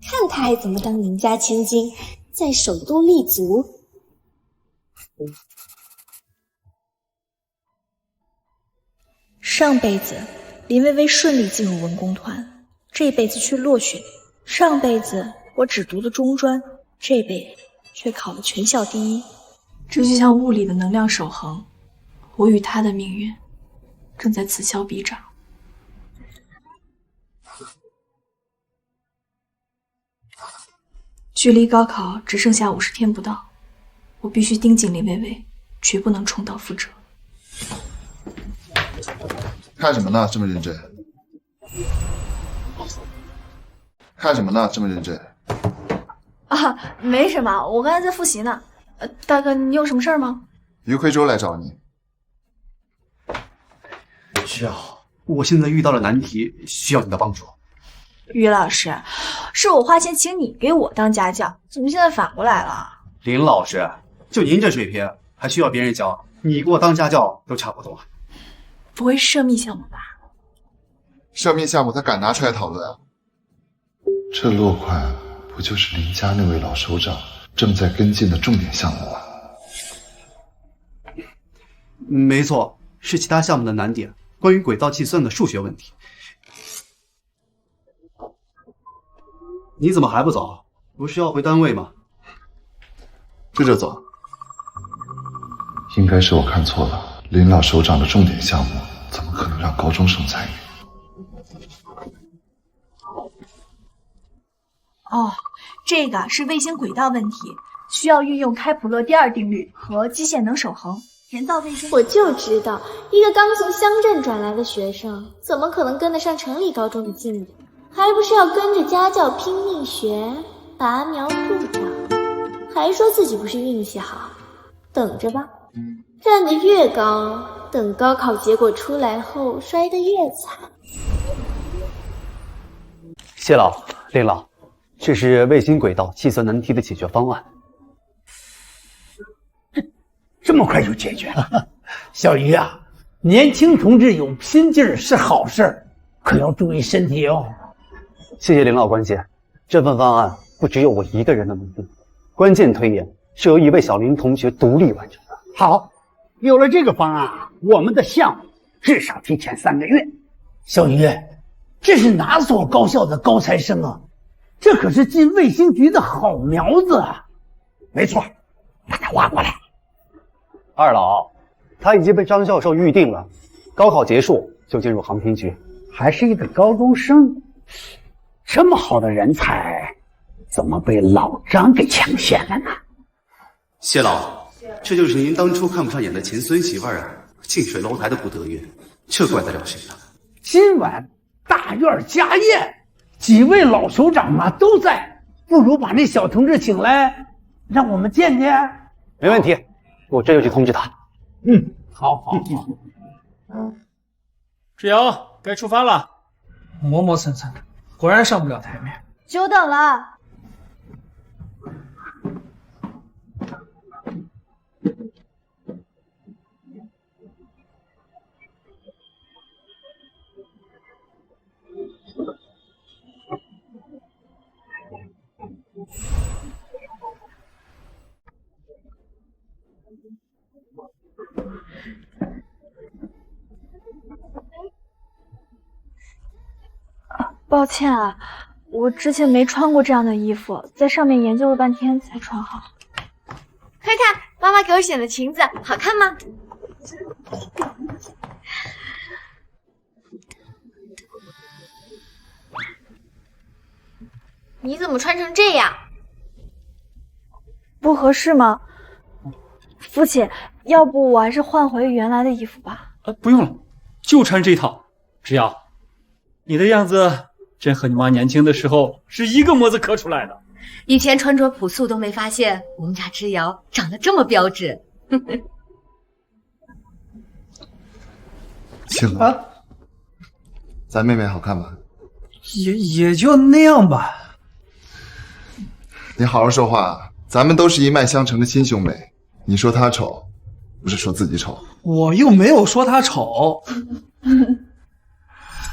看他还怎么当林家千金，在首都立足。上辈子林薇薇顺利进入文工团，这辈子却落选。上辈子我只读了中专，这辈子却考了全校第一。这就像物理的能量守恒，我与他的命运正在此消彼长。距离高考只剩下50天不到，我必须盯紧林薇薇，绝不能重蹈覆辙。看什么呢？这么认真？看什么呢？这么认真？啊，没什么，我刚才在复习呢。大哥，你有什么事儿吗？于奎州来找你。需要，我现在遇到了难题，需要你的帮助。于老师，是我花钱请你给我当家教，怎么现在反过来了？林老师，就您这水平，还需要别人教？你给我当家教都差不多。不会是涉密项目吧？涉密项目他敢拿出来讨论啊？这落款不就是林家那位老首长正在跟进的重点项目吗？没错，是其他项目的难点，关于轨道计算的数学问题。你怎么还不走？不是要回单位吗？这就走。应该是我看错了，林老首长的重点项目怎么可能让高中生参与？哦，这个是卫星轨道问题，需要运用开普勒第二定律和机械能守恒。人造卫星，我就知道，一个刚从乡镇转来的学生，怎么可能跟得上城里高中的进度？还不是要跟着家教拼命学，拔苗助长，还说自己不是运气好。等着吧，站得越高，等高考结果出来后摔得越惨。谢老、令老，这是卫星轨道计算难题的解决方案。这么快就解决了？小鱼啊，年轻同志有拼劲儿是好事，可要注意身体哦。谢谢林老关心，这份方案不只有我一个人的努力，关键推演是由一位小林同学独立完成的。好，有了这个方案，我们的项目至少提前3个月。小鱼，这是哪所高校的高材生啊？这可是进卫星局的好苗子啊！没错，把他挖过来。二老，他已经被张教授预定了，高考结束就进入航天局，还是一个高中生，这么好的人才，怎么被老张给抢先了呢？谢老，这就是您当初看不上眼的前孙媳妇儿啊，近水楼台的不得月，这怪得了谁呢？今晚大院家宴，几位老首长啊都在，不如把那小同志请来，让我们见见。没问题，我这就去通知他。好。志尧，该出发了。磨磨蹭蹭的，果然上不了台面。久等了。抱歉啊，我之前没穿过这样的衣服，在上面研究了半天才穿好。快看，妈妈给我选的裙子，好看吗？你怎么穿成这样？不合适吗？父亲，要不我还是换回原来的衣服吧。不用了，就穿这套。志尧，你的样子真和你妈年轻的时候是一个模子刻出来的。以前穿着朴素都没发现我们家之遥长得这么标致。庆了，咱妹妹好看吧？也就那样吧。你好好说话，咱们都是一脉相承的亲兄妹。你说她丑，不是说自己丑。我又没有说她丑。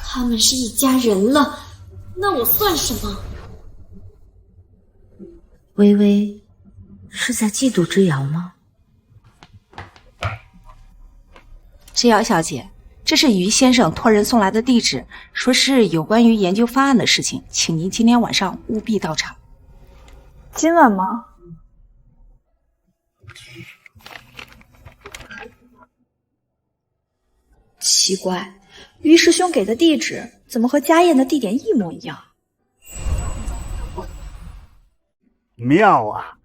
他们是一家人了，那我算什么？微微是在嫉妒之遥吗？之遥小姐，这是于先生托人送来的地址，说是有关于研究方案的事情，请您今天晚上务必到场。今晚吗？奇怪，于师兄给的地址怎么和家宴的地点一模一样？妙啊！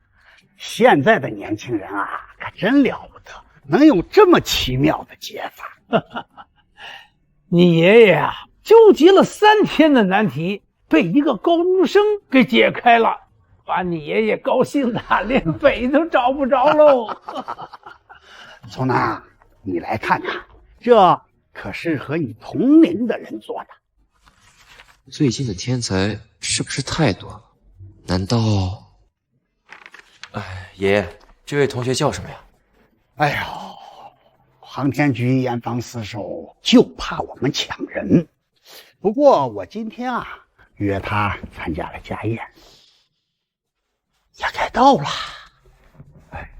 现在的年轻人啊，可真了不得，能有这么奇妙的解法。你爷爷啊，纠结了3天的难题，被一个高中生给解开了，把你爷爷高兴的连北都找不着喽。从哪，你来看看，这可是和你同龄的人做的。最近的天才是不是太多了？难道……爷爷，这位同学叫什么呀？哎呦，航天局严防死守，就怕我们抢人。不过我今天啊约他参加了家宴，也该到了。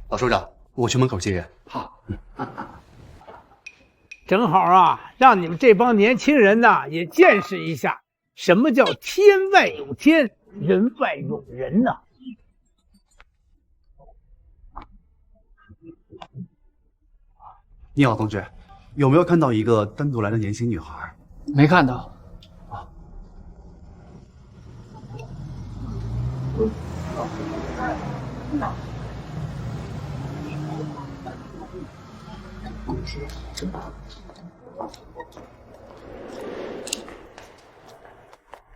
老首长，我去门口接人。好。正好啊，让你们这帮年轻人呐也见识一下什么叫天外有天，人外有人呐。你好，同学，有没有看到一个单独来的年轻女孩？没看到。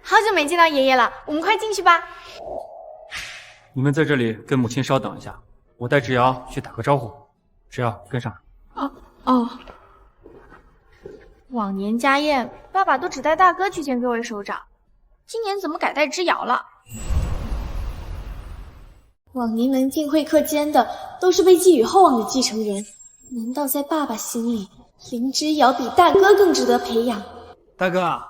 好久没见到爷爷了，我们快进去吧。你们在这里跟母亲稍等一下，我带芷瑶去打个招呼。芷瑶，跟上。哦。往年家宴，爸爸都只带大哥去见各位首长，今年怎么改带之遥了？往年能进会客间的都是被寄予厚望的继承人，难道在爸爸心里，林之遥比大哥更值得培养？大哥，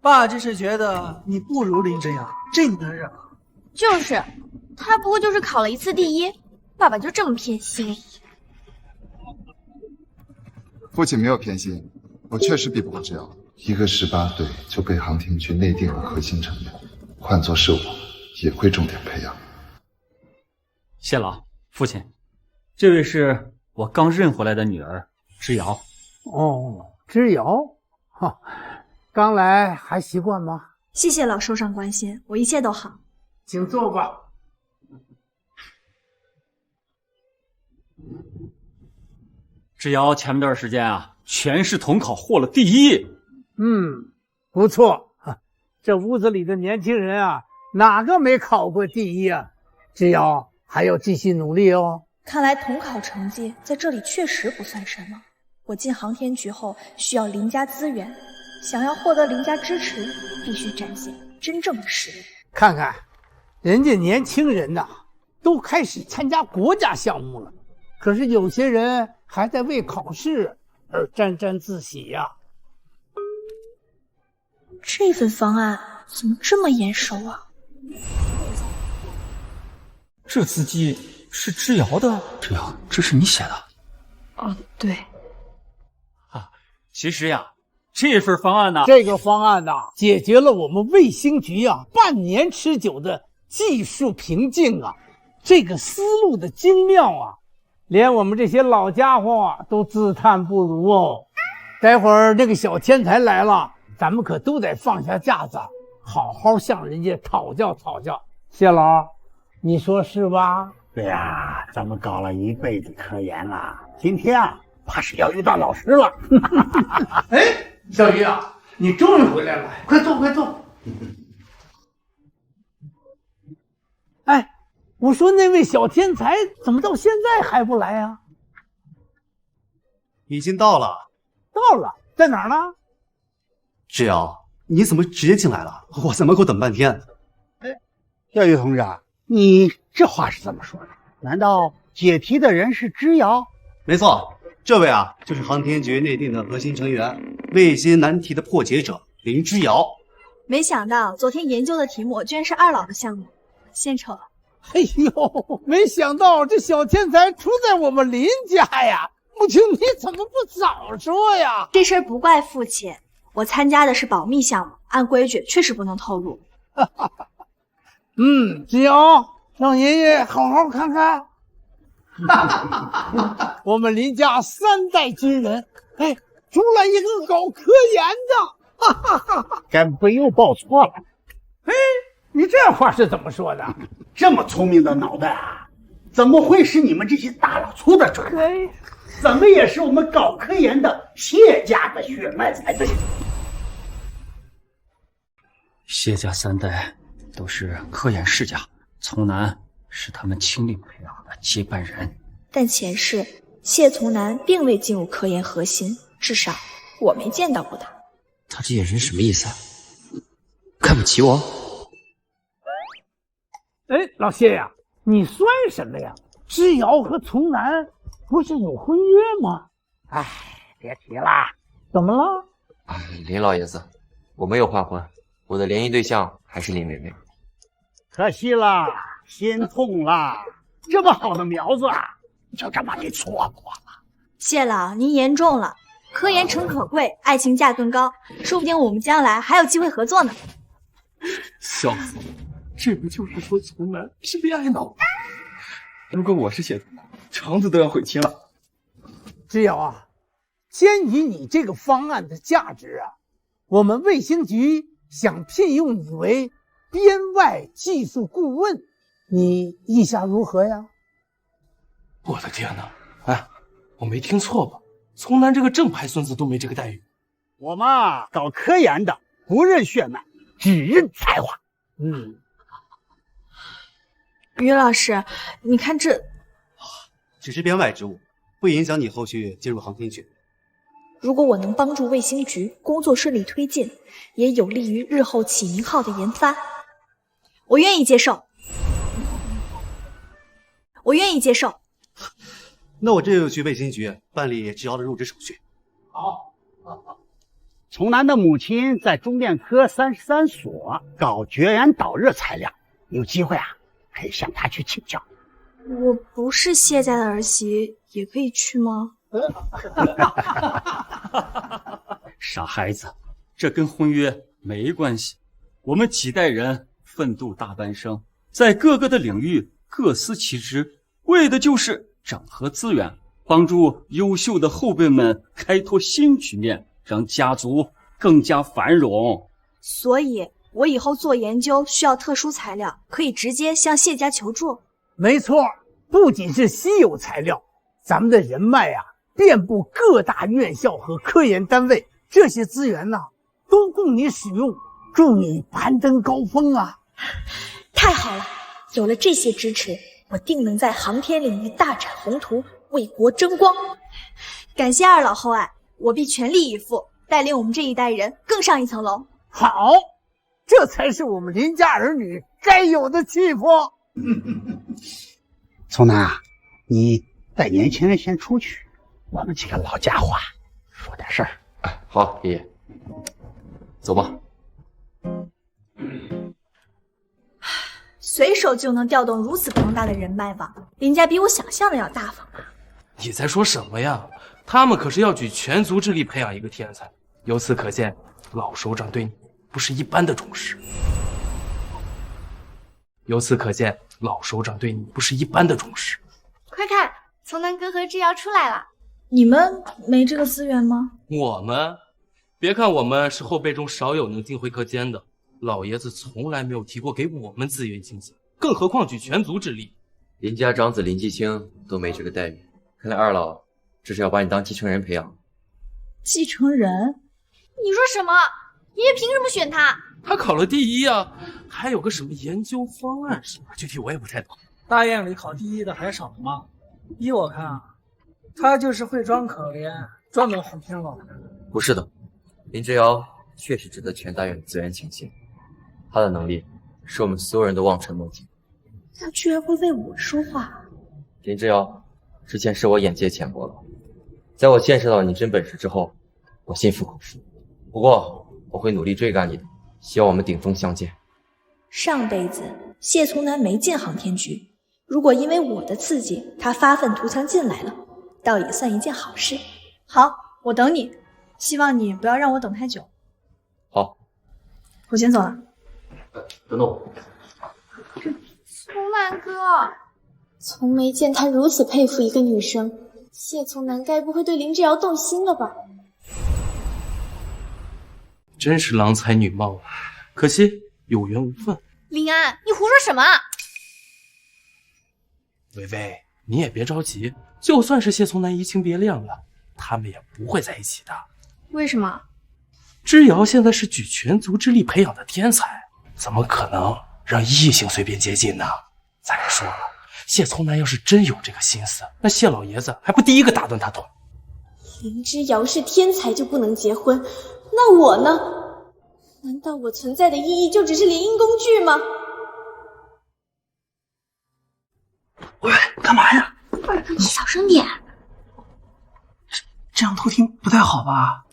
爸这是觉得你不如林之遥，这能忍吗？就是，他不过就是考了1次第一，爸爸就这么偏心？父亲没有偏心，我确实比不过之遥。一个18岁就被航天局内定了核心成员，换作是我，也会重点培养。谢老，父亲，这位是我刚认回来的女儿之遥。哦，之遥，哈，刚来还习惯吗？谢谢老首长关心，我一切都好。请坐吧。之遥前面段时间啊，全市统考获了第1。不错，这屋子里的年轻人啊，哪个没考过第1啊？之遥还要继续努力哦。看来统考成绩在这里确实不算什么。我进航天局后需要林家资源，想要获得林家支持，必须展现真正的实力。看看，人家年轻人呐，都开始参加国家项目了，可是有些人还在为考试而沾沾自喜呀。这份方案怎么这么眼熟啊？这字迹是之遥的。之遥，这是你写的？哦，对。其实呀，这份方案呢，解决了我们卫星局啊半年持久的技术瓶颈啊，这个思路的精妙啊，连我们这些老家伙啊都自叹不如哦。待会儿那个小天才来了，咱们可都得放下架子，好好向人家讨教讨教。谢老，你说是吧？对呀，咱们搞了一辈子科研了，今天啊，怕是要遇到老师了。哎，小鱼啊，你终于回来了，快坐快坐。哎，我说那位小天才怎么到现在还不来啊？已经到了。到了，在哪儿呢？之遥，你怎么直接进来了？我在门口等半天。小鱼同志，你这话是怎么说的？难道解题的人是之遥？没错，这位啊，就是航天局内定的核心成员，卫星难题的破解者林之遥。没想到昨天研究的题目居然是二老的项目，献丑了。哎呦，没想到这小天才出在我们林家呀！母亲，你怎么不早说呀？这事儿不怪父亲，我参加的是保密项目，按规矩确实不能透露。之遥，让爷爷好好看看。我们林家3代军人，哎，出来一个搞科研的，该不会又报错了？哎，你这话是怎么说的？这么聪明的脑袋啊，怎么会是你们这些大老粗的传人？怎么也是我们搞科研的谢家的血脉才对。谢家3代都是科研世家，从南是他们亲力培养的接班人。但前世谢从南并未进入科研核心，至少我没见到过他。他这眼神什么意思啊？看不起我？哎，老谢呀，你算什么呀？之遥和从南不是有婚约吗？哎，别提了。怎么了？林老爷子，我没有换婚，我的联谊对象还是林妹妹。可惜了，心痛了，这么好的苗子啊，就这么给错过了。谢老，您言重了。科研诚可贵，爱情价更高，说不定我们将来还有机会合作呢。笑死了，这不就是说从南是恋爱脑？如果我是谢从南，肠子都要悔青了。之遥啊，鉴于你这个方案的价值啊，我们卫星局想聘用你为编外技术顾问，你意下如何呀？我的天哪！哎，我没听错吧？从南这个正牌孙子都没这个待遇。我嘛，搞科研的，不认血脉，只认才华。于老师，你看这，只是编外职务，不影响你后续进入航天局。如果我能帮助卫星局工作顺利推进，也有利于日后启明号的研发，我愿意接受。我愿意接受。那我这就去卫星局办理智瑶的入职手续。好。从南的母亲在中电科33所搞绝缘导热材料，有机会啊，可以向她去请教。我不是谢家的儿媳，也可以去吗？傻孩子，这跟婚约没关系。我们几代人奋斗大半生，在各个的领域各司其职，为的就是整合资源，帮助优秀的后辈们开拓新局面，让家族更加繁荣。所以我以后做研究需要特殊材料，可以直接向谢家求助。没错，不仅是稀有材料，咱们的人脉啊，遍布各大院校和科研单位，这些资源呢，都供你使用，助你攀登高峰啊！太好了，有了这些支持，我定能在航天领域大展宏图，为国争光。感谢二老厚爱，我必全力以赴，带领我们这一代人更上一层楼。好，这才是我们林家儿女该有的气魄。从南啊，你带年轻人先出去，我们几个老家伙说点事儿。好，爷爷，走吧。随手就能调动如此庞大的人脉网，林家比我想象的要大方吧？你在说什么呀？他们可是要举全族之力培养一个天才，由此可见，老首长对你不是一般的重视。由此可见，老首长对你不是一般的重视。快看，从南哥和智瑶出来了。你们没这个资源吗？我们？别看我们是后辈中少有能进回科监的，老爷子从来没有提过给我们资源经济，更何况举全族之力。林家长子林继清都没这个待遇，看来二老这是要把你当继承人培养。继承人？你说什么？爷爷凭什么选他？他考了第1啊，还有个什么研究方案什么，具体我也不太懂。大院里考第1的还少吗？依我看啊，他就是会装可怜，专门哄骗老人。不是的，林之遥确实值得全大院的资源倾泻，他的能力是我们所有人都望尘莫及。他居然会为我说话。林之遥，之前是我眼界浅薄了，在我见识到你真本事之后，我心服口服。不过我会努力追赶你的，希望我们鼎中相见。上辈子谢从南没进航天局，如果因为我的刺激，他发愤图强进来了，倒也算一件好事。好，我等你，希望你不要让我等太久。好，我先走了。等等我。从南哥，从没见他如此佩服一个女生，谢从南该不会对林之遥动心了吧？真是郎才女貌啊，可惜有缘无分。林安，你胡说什么？微微，你也别着急，就算是谢从南移情别恋了，他们也不会在一起的。为什么？之遥现在是举全族之力培养的天才，怎么可能让异性随便接近呢？再说了，谢从南要是真有这个心思，那谢老爷子还不第一个打断他腿？林之遥是天才就不能结婚，那我呢？难道我存在的意义就只是联姻工具吗？喂，干嘛呀？二哥，你小声点。这样偷听不太好吧？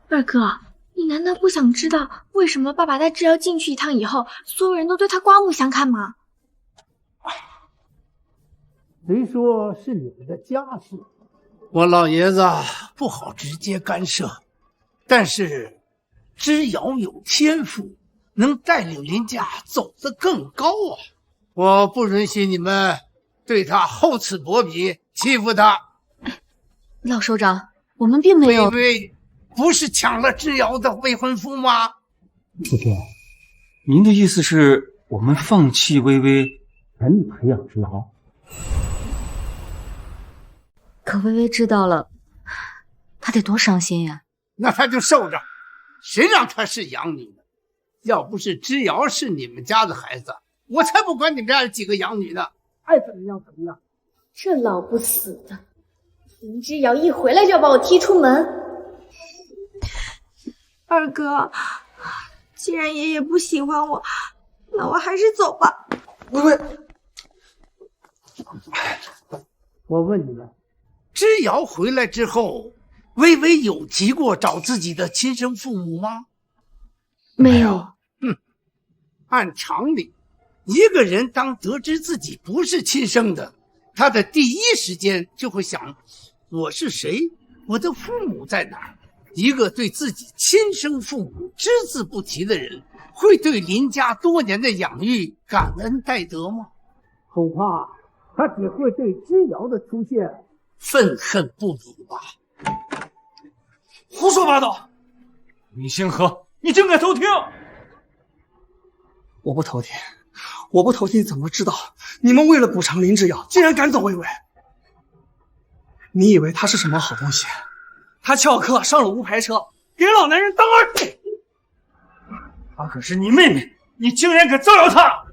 二哥，你难道不想知道为什么爸爸带智瑶进去一趟以后，所有人都对他刮目相看吗？谁说是你们的家事？我老爷子不好直接干涉，但是之遥有天赋，能带领林家走得更高啊！我不允许你们对他厚此薄彼，欺负他。老首长，我们并没有。微微不是抢了之遥的未婚夫吗？父亲，您的意思是我们放弃微微，全力培养之遥？可微微知道了，他得多伤心呀！那他就受着，谁让他是养女呢？要不是之遥是你们家的孩子，我才不管你们家有几个养女呢，爱怎么样怎么样。这老不死的，林之遥一回来就要把我踢出门。二哥，既然爷爷不喜欢我，那我还是走吧。微微，我问你们，之遥回来之后，微微有提过找自己的亲生父母吗？没有。按常理，一个人当得知自己不是亲生的，他的第一时间就会想，我是谁？我的父母在哪儿？一个对自己亲生父母只字不提的人，会对林家多年的养育感恩戴德吗？恐怕他只会对之遥的出现愤恨不已吧。胡说八道！李星河，你真敢偷听！我不偷听，我不偷听，怎么知道你们为了补偿林之遥，竟然赶走微微？你以为他是什么好东西？他翘课上了无牌车，给老男人当儿子。她可是你妹妹，你竟然敢造谣她！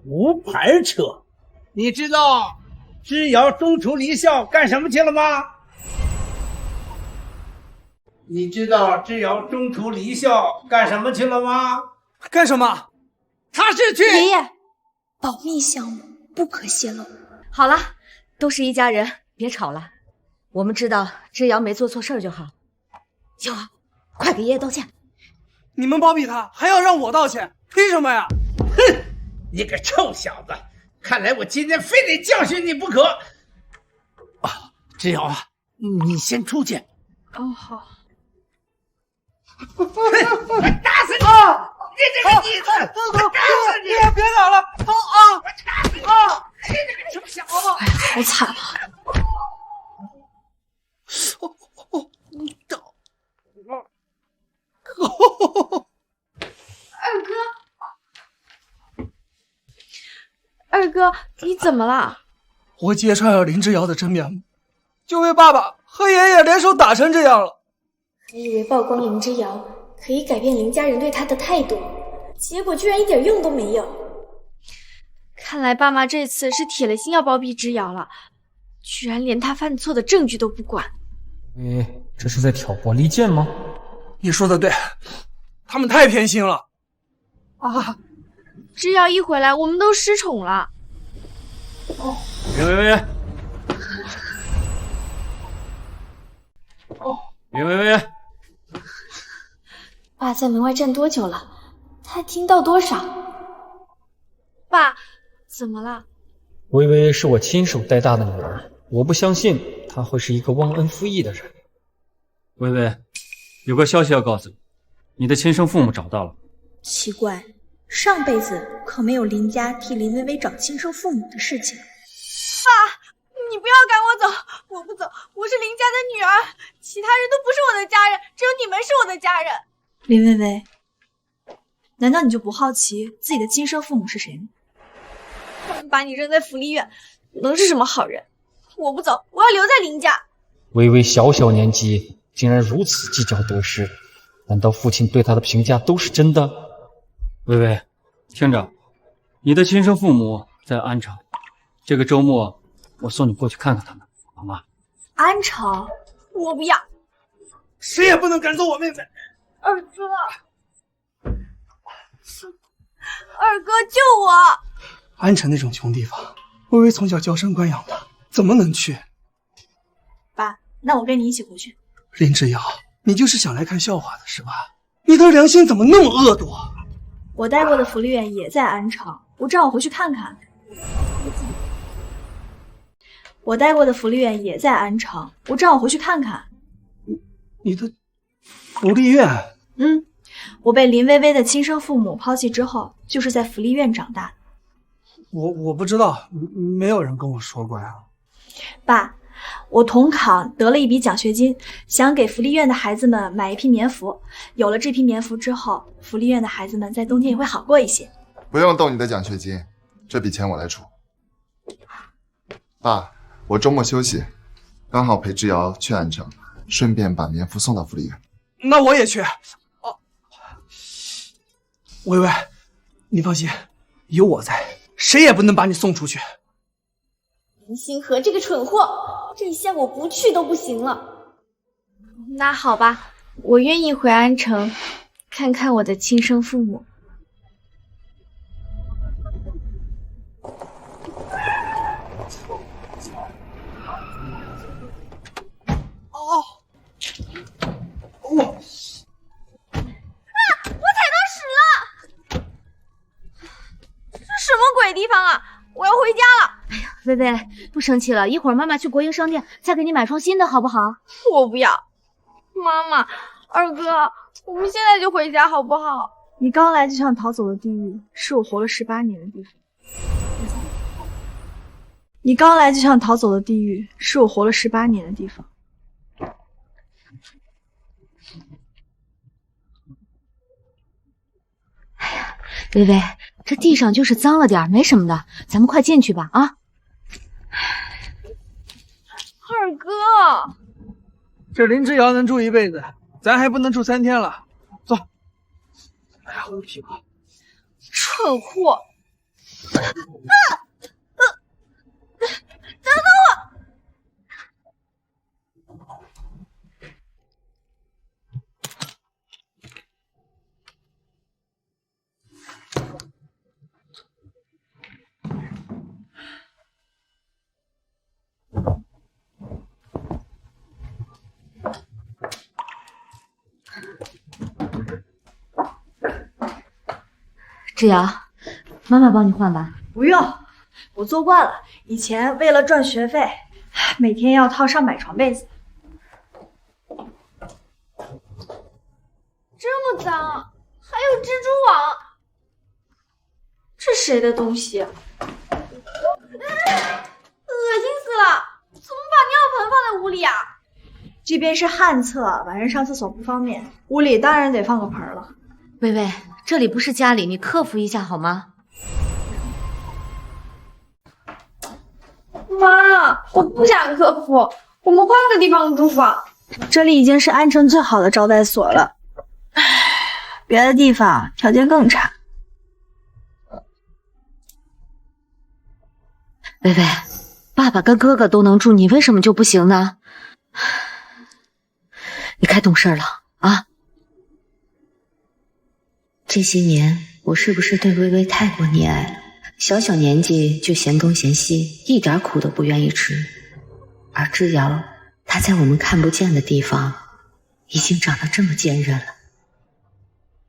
无牌车，你知道之遥中途离校干什么去了吗？你知道之遥中途离校干什么去了吗？干什么？他是去爷爷，保密项目不可泄露。好了，都是一家人，别吵了。我们知道之遥没做错事就好。小王，快给爷爷道歉！你们包庇他，还要让我道歉，凭什么呀？哼，你个臭小子！看来我今天非得教训你不可。啊，之遥啊，你先出去。哦，好。我打死你！啊！你这个逆子！我打死你！别打了！痛啊！我打死你！你这个臭小子！哎呀，好惨啊！你倒！二哥，你怎么了？我揭穿了林之遥的真面目，就为爸爸和爷爷联手打成这样了。你以为曝光林之遥可以改变林家人对他的态度，结果居然一点用都没有。看来爸妈这次是铁了心要包庇之遥了，居然连他犯错的证据都不管。这是在挑拨离间吗？你说的对，他们太偏心了。啊！之遥一回来，我们都失宠了。哦，喂！喂！爸在门外站多久了？他听到多少？爸，怎么了？微微是我亲手带大的女儿，我不相信她会是一个忘恩负义的人。微微，有个消息要告诉你，你的亲生父母找到了。奇怪，上辈子可没有林家替林微微找亲生父母的事情。爸，你不要赶我走，我不走，我是林家的女儿，其他人都不是我的家人，只有你们是我的家人。林微微，难道你就不好奇自己的亲生父母是谁吗？他们把你扔在福利院，能是什么好人？我不走，我要留在林家。微微小年纪竟然如此计较得失，难道父亲对她的评价都是真的？微微，听着，你的亲生父母在安城，这个周末我送你过去看看他们，好吗？安城，我不要，谁也不能赶走我妹妹。二哥，二哥救我！安城那种穷地方，微微从小娇生惯养的，怎么能去？爸，那我跟你一起回去。林之遥，你就是想来看笑话的是吧？你的良心怎么那么恶毒？我待过的福利院也在安城，不正好回去看看？我待过的福利院也在安城，不正好回去看看？你的福利院？我被林微微的亲生父母抛弃之后，就是在福利院长大的。我不知道，没有人跟我说过呀。爸，我统考得了一笔奖学金，想给福利院的孩子们买一批棉服。有了这批棉服之后，福利院的孩子们在冬天也会好过一些。不用动你的奖学金，这笔钱我来出。爸，我周末休息，刚好陪之遥去安城，顺便把棉夫送到福利院。那我也去。哦，微微，你放心，有我在，谁也不能把你送出去。林星河这个蠢货，这下我不去都不行了。那好吧，我愿意回安城，看看我的亲生父母。哦，我踩到屎了！这什么鬼地方啊！我要回家了。哎呀，薇薇，不生气了，一会儿妈妈去国营商店再给你买双新的，好不好？我不要。妈妈，二哥，我们现在就回家好不好？你刚来就想逃走的地狱，是我活了18年的地方。你刚来就想逃走的地狱，是我活了18年的地方。薇薇，这地上就是脏了点，没什么的，咱们快进去吧啊！二哥，这林之遥能住一辈子，咱还不能住3天了。走。哎呀，我屁股！蠢货！等等我！志瑶，妈妈帮你换吧。不用，我做惯了。以前为了赚学费，每天要套上百床被子。这么脏，还有蜘蛛网，这谁的东西？恶心死了！怎么把尿盆放在屋里啊？这边是旱厕，晚上上厕所不方便，屋里当然得放个盆了。薇薇，这里不是家里，你克服一下好吗？妈，我不想克服，我们换个地方住吧。这里已经是安城最好的招待所了，别的地方条件更差。薇薇，爸爸跟哥哥都能住，你为什么就不行呢？你该懂事了啊！这些年我是不是对薇薇太过溺爱了？小小年纪就嫌东嫌西，一点苦都不愿意吃。而之遥，他在我们看不见的地方，已经长得这么坚韧了。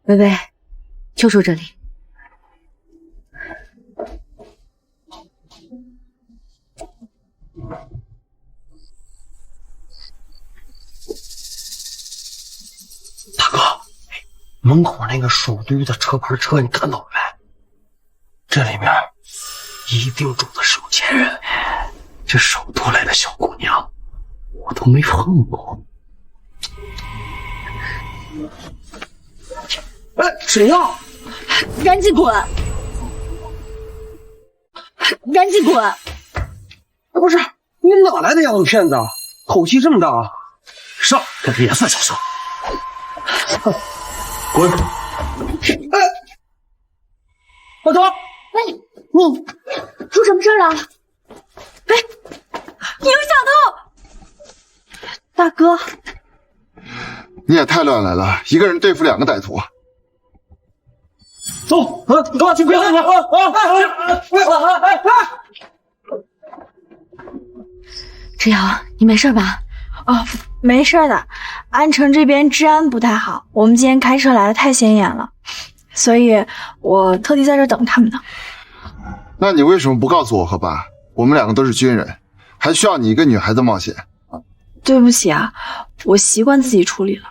薇薇，就住这里。大哥，门口那个手堆的车牌车你看到了没？这里面一定住的是有钱人。这首都来的小姑娘，我都没碰过。哎，谁呀？赶紧滚！赶紧滚！不是，你哪来的丫头片子啊？口气这么大啊！上，可别算小声。滚！哎，大哥，哎，你出什么事了？哎，有小偷！大哥，你也太乱来了，一个人对付2个歹徒。走，去别看我！之遥，你没事吧？哦，没事的。安城这边治安不太好，我们今天开车来的太显眼了，所以我特地在这等他们呢。那你为什么不告诉我和爸？我们2个都是军人，还需要你一个女孩子冒险？对不起啊，我习惯自己处理了。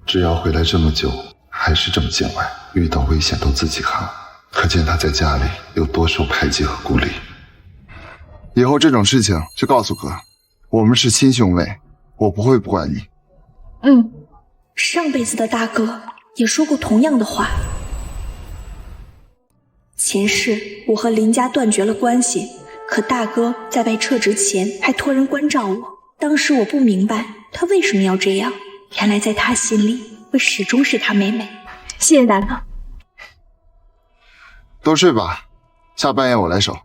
只要回来这么久，还是这么见外，遇到危险都自己扛，可见他在家里有多受排挤和孤立。以后这种事情就告诉哥，我们是亲兄妹，我不会不管你。上辈子的大哥也说过同样的话。前世我和林家断绝了关系，可大哥在被撤职前还托人关照我，当时我不明白他为什么要这样，原来在他心里，我始终是他妹妹。谢谢大哥。都睡吧，下半夜我来守。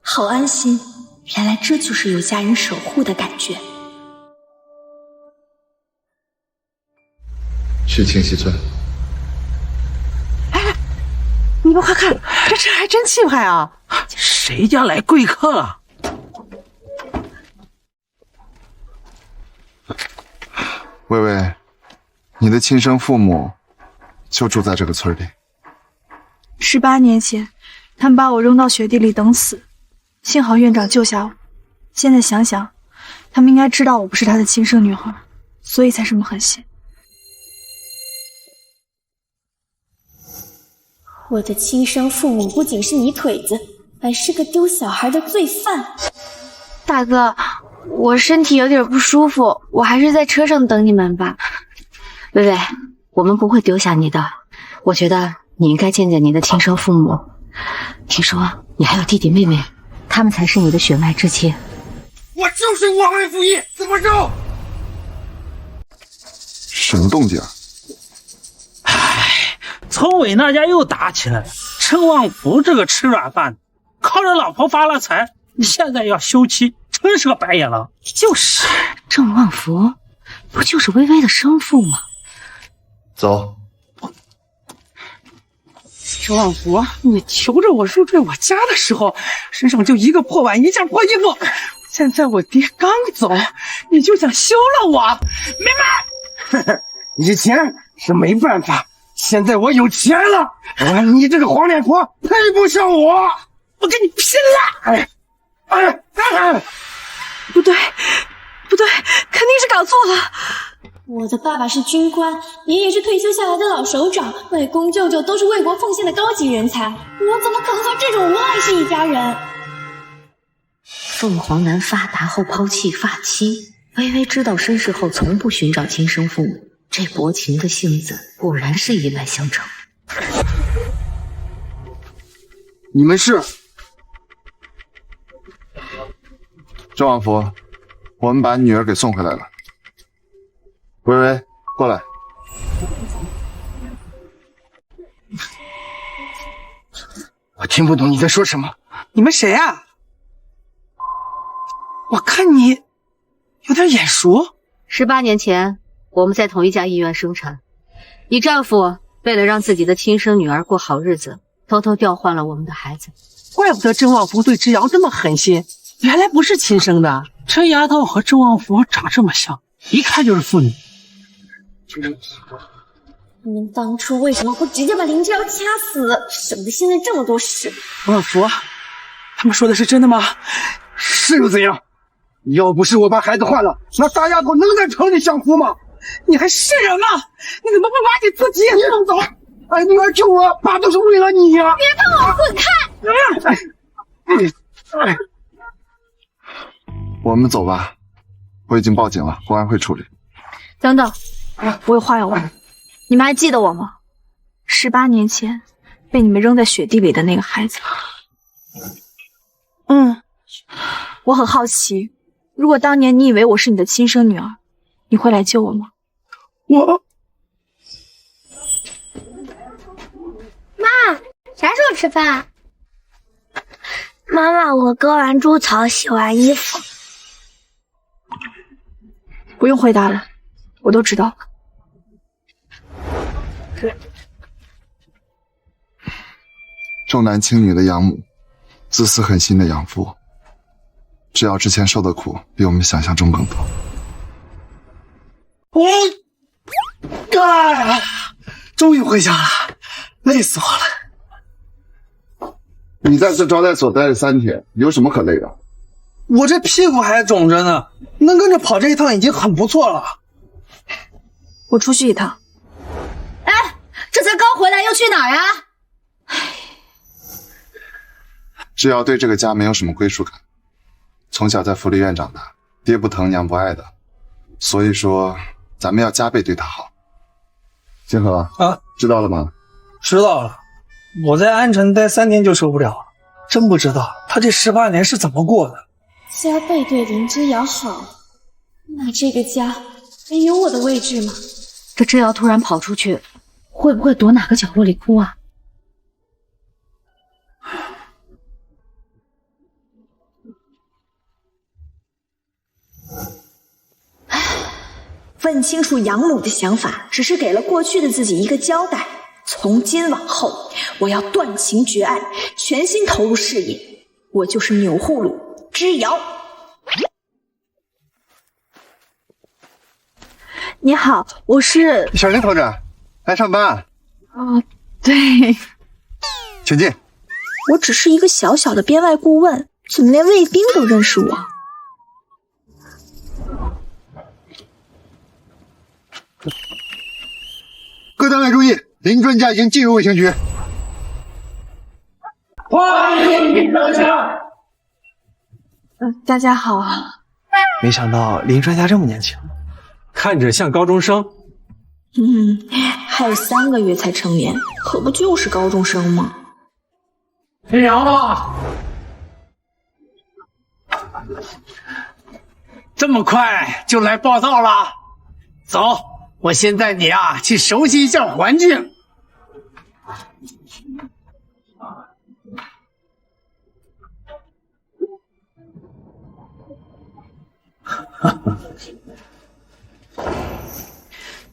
好安心，原来这就是有家人守护的感觉。去清溪村。你们快看，这车还真气派啊！谁家来贵客了？薇薇，你的亲生父母就住在这个村里。18年前，他们把我扔到雪地里等死，幸好院长救下我。现在想想，他们应该知道我不是他的亲生女儿，所以才这么狠心。我的亲生父母不仅是泥腿子，还是个丢小孩的罪犯。大哥，我身体有点不舒服，我还是在车上等你们吧。薇薇，我们不会丢下你的。我觉得你应该见见你的亲生父母。听说你还有弟弟妹妹，他们才是你的血脉之亲。我就是忘恩负义，怎么着？什么动静？从伟那家又打起来了。陈旺福这个吃软饭，靠着老婆发了财，现在要休妻，真是个白眼狼。就是，郑旺福不就是薇薇的生父吗？走。陈旺福，你求着我入赘我家的时候，身上就一个破碗，一件破衣服。现在我爹刚走，你就想休了我，明白？以前是没办法，现在我有钱了，你这个黄脸婆配不上我，我跟你拼了！不对，肯定是搞错了。我的爸爸是军官，爷爷是退休下来的老首长，外公舅舅都是为国奉献的高级人才，我怎么可能和这种无赖是一家人？凤凰男发达后抛弃发妻，薇薇知道身世后从不寻找亲生父母，这薄情的性子果然是一脉相承。你们是？郑旺福，我们把女儿给送回来了。薇薇，过来。我听不懂你在说什么。你们谁啊？我看你有点眼熟。18年前，我们在同一家医院生产，你丈夫为了让自己的亲生女儿过好日子，偷偷调换了我们的孩子。怪不得郑旺福对之瑶这么狠心，原来不是亲生的。这丫头和郑旺福长这么像，一看就是父女。你们当初为什么不直接把林之瑶掐死，省得现在这么多事？旺福，他们说的是真的吗？是又怎样？要不是我把孩子换了，那大丫头能在城里享福吗？你还是人吗？你怎么不把你自己也弄走？哎，女儿救我，爸都是为了你呀！别碰我，滚开！我们走吧，我已经报警了，公安会处理。等等，我有话要问。你们还记得我吗？18年前被你们扔在雪地里的那个孩子。我很好奇，如果当年你以为我是你的亲生女儿，你会来救我吗？妈，啥时候吃饭？妈妈，我割完猪草，洗完衣服。不用回答了，我都知道了。重男轻女的养母，自私狠心的养父，只要之前受的苦比我们想象中更多。终于回家了，累死我了。你在这招待所待了3天，有什么可累的？我这屁股还肿着呢，能跟着跑这一趟已经很不错了。我出去一趟。哎，这才刚回来，要去哪儿呀？只要对这个家没有什么归属感，从小在福利院长大，爹不疼娘不爱的，所以说咱们要加倍对他好。金河啊，知道了吗？知道了。我在安城待3天就受不了了，真不知道他这18年是怎么过的。家背对林之遥好，那这个家还有我的位置吗？这之遥突然跑出去，会不会躲哪个角落里哭啊？问清楚养母的想法，只是给了过去的自己一个交代。从今往后，我要断情绝爱，全心投入事业。我就是钮祜禄之遥。你好，我是小林头子，来上班。哦，对，请进。我只是一个小小的编外顾问，怎么连卫兵都认识我？各单位注意，林专家已经进入卫星局。欢迎林专家。大家好。没想到林专家这么年轻，看着像高中生。还有3个月才成年，可不就是高中生吗？天阳啊！这么快就来报道了？走，我先带你去熟悉一下环境。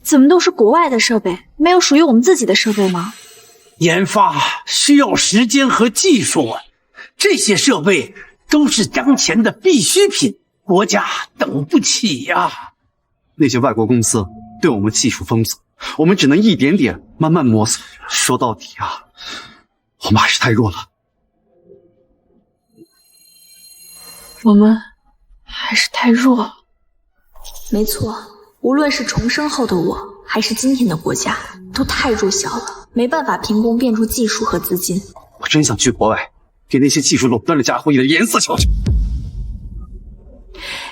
怎么都是国外的设备，没有属于我们自己的设备吗？研发需要时间和技术啊，这些设备都是当前的必需品，国家等不起呀。那些外国公司对我们技术封锁，我们只能一点点慢慢摸索。说到底我们还是太弱了。我们还是太弱。没错，无论是重生后的我，还是今天的国家，都太弱小了，没办法凭空变出技术和资金。我真想去国外，给那些技术垄断的家伙一点颜色瞧瞧。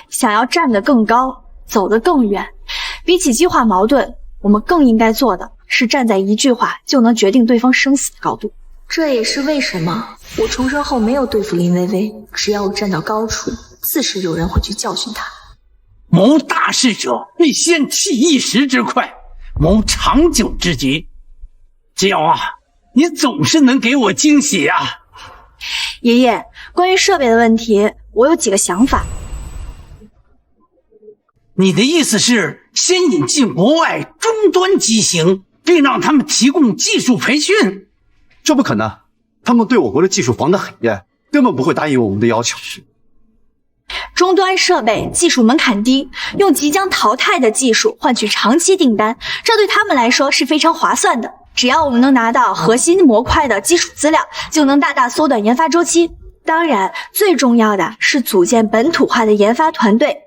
想要站得更高，走得更远，比起激化矛盾，我们更应该做的是站在一句话就能决定对方生死的高度。这也是为什么我重生后没有对付林薇薇，只要我站到高处，自是有人会去教训他。谋大事者必先弃一时之快，谋长久之局。只要你总是能给我惊喜啊！爷爷，关于设备的问题，我有几个想法。你的意思是先引进国外终端机型，并让他们提供技术培训？这不可能，他们对我国的技术防得很严，根本不会答应我们的要求。终端设备技术门槛低，用即将淘汰的技术换取长期订单，这对他们来说是非常划算的。只要我们能拿到核心模块的基础资料，就能大大缩短研发周期。当然，最重要的是组建本土化的研发团队，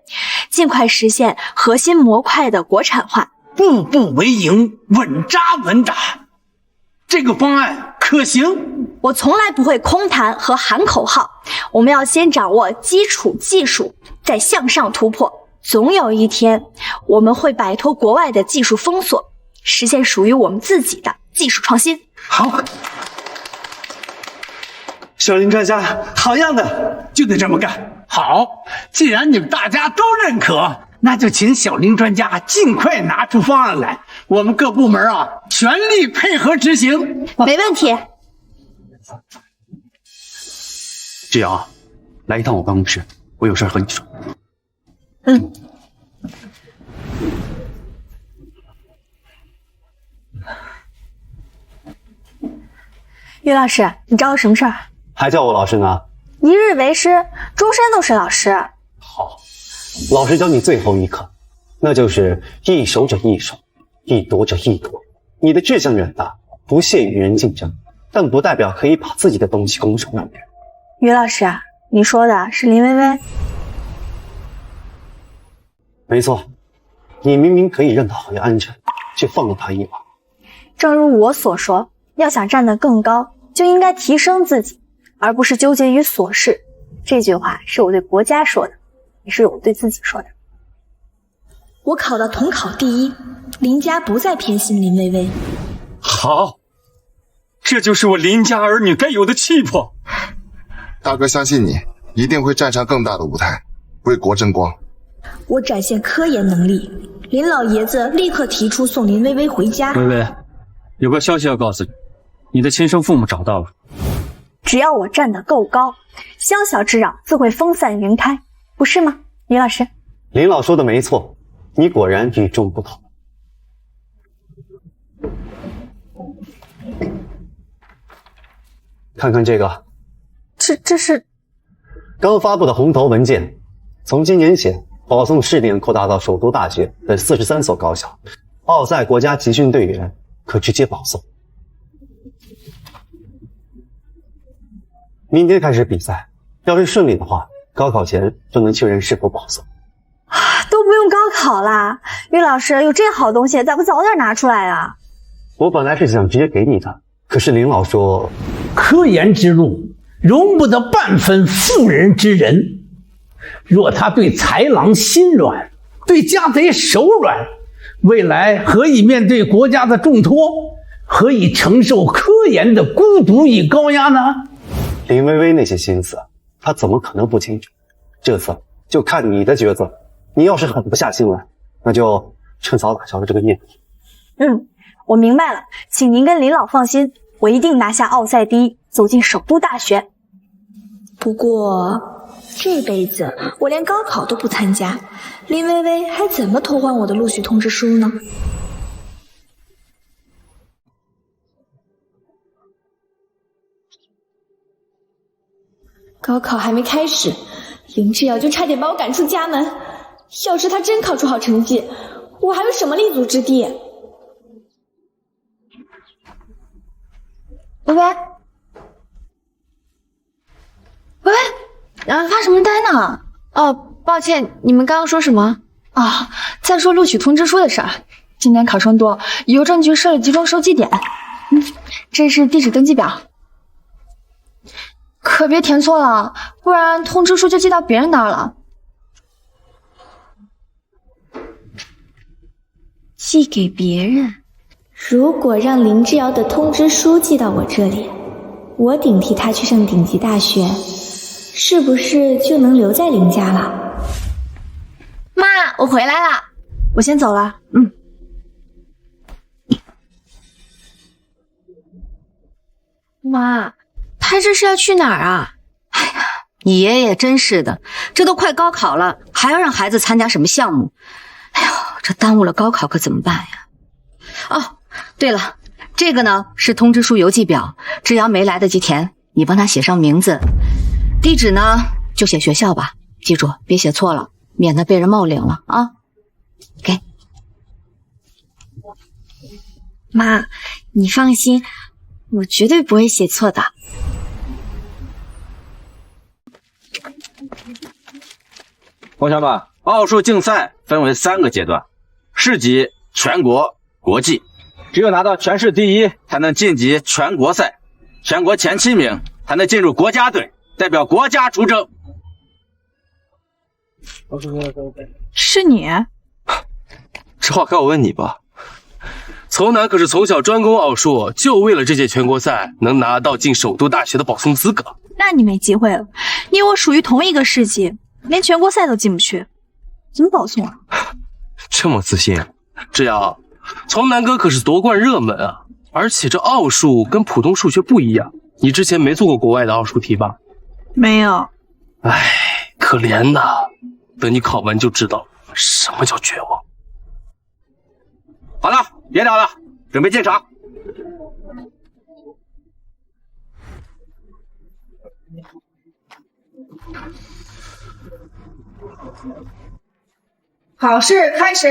尽快实现核心模块的国产化，步步为营，稳扎稳打。这个方案可行？我从来不会空谈和喊口号，我们要先掌握基础技术，再向上突破。总有一天，我们会摆脱国外的技术封锁，实现属于我们自己的技术创新。好，小林专家，好样的，就得这么干。好，既然你们大家都认可，那就请小林专家尽快拿出方案来，我们各部门全力配合执行。没问题。志尧，来一趟我办公室，我有事和你说。于老师，你找我什么事儿？还叫我老师呢？一日为师，终身都是老师。好，老师教你最后一课，那就是一守者一守，一夺者一夺。你的志向远大，不屑与人竞争，但不代表可以把自己的东西拱手让别人。于老师，你说的是林薇薇？没错，你明明可以让她回安城，却放了她一马。正如我所说，要想站得更高，就应该提升自己，而不是纠结于琐事。这句话是我对国家说的，也是我对自己说的。我考到统考第一，林家不再偏心林薇薇。好，这就是我林家儿女该有的气魄。大哥相信你，一定会站上更大的舞台，为国争光。我展现科研能力，林老爷子立刻提出送林薇薇回家。薇薇，有个消息要告诉你，你的亲生父母找到了。只要我站得够高，宵小之扰自会风散云开，不是吗，李老师？林老说的没错，你果然与众不同。看看这个，这是刚发布的红头文件，从今年起，保送试点扩大到首都大学的43所高校，奥赛国家集训队员可直接保送。明天开始比赛，要是顺利的话，高考前就能确认是否保送。都不用高考啦，于老师有这好东西，咋不早点拿出来啊？我本来是想直接给你的，可是林老说，科研之路容不得半分妇人之仁。若他对豺狼心软，对家贼手软，未来何以面对国家的重托？何以承受科研的孤独与高压呢？林薇薇那些心思，他怎么可能不清楚？这次就看你的抉择。你要是狠不下心来，那就趁早打消了这个念头。我明白了，请您跟林老放心，我一定拿下奥赛第一，走进首都大学。不过这辈子我连高考都不参加，林薇薇还怎么偷换我的录取通知书呢？高考还没开始，林志尧就差点把我赶出家门。要是他真考出好成绩，我还有什么立足之地？喂，发什么呆呢？哦，抱歉，你们刚刚说什么？啊，再说录取通知书的事儿。今年考生多，邮政局设了集中收集点。这是地址登记表，可别填错了，不然通知书就寄到别人那儿了。寄给别人？如果让林志尧的通知书寄到我这里，我顶替他去上顶级大学，是不是就能留在林家了？妈，我回来了，我先走了。妈，他这是要去哪儿啊？哎呀，你爷爷真是的，这都快高考了，还要让孩子参加什么项目？哎呦，这耽误了高考可怎么办呀？哦，对了，这个呢是通知书邮寄表，志尧没来得及填，你帮他写上名字，地址呢就写学校吧，记住别写错了，免得被人冒领了啊。给妈，你放心，我绝对不会写错的。同学们，奥数竞赛分为3个阶段：市级、全国、国际。只有拿到全市第一，才能晋级全国赛；全国前7名才能进入国家队，代表国家出征。是你？这话该我问你吧。从南可是从小专攻奥数，就为了这届全国赛能拿到进首都大学的保送资格。那你没机会了，你我属于同一个市级，连全国赛都进不去，怎么保送啊？这么自信，志尧，从南哥可是夺冠热门啊！而且这奥数跟普通数学不一样，你之前没做过国外的奥数题吧？没有。唉，可怜呐！等你考完就知道什么叫绝望。好了，别聊了，准备进场。考试开始。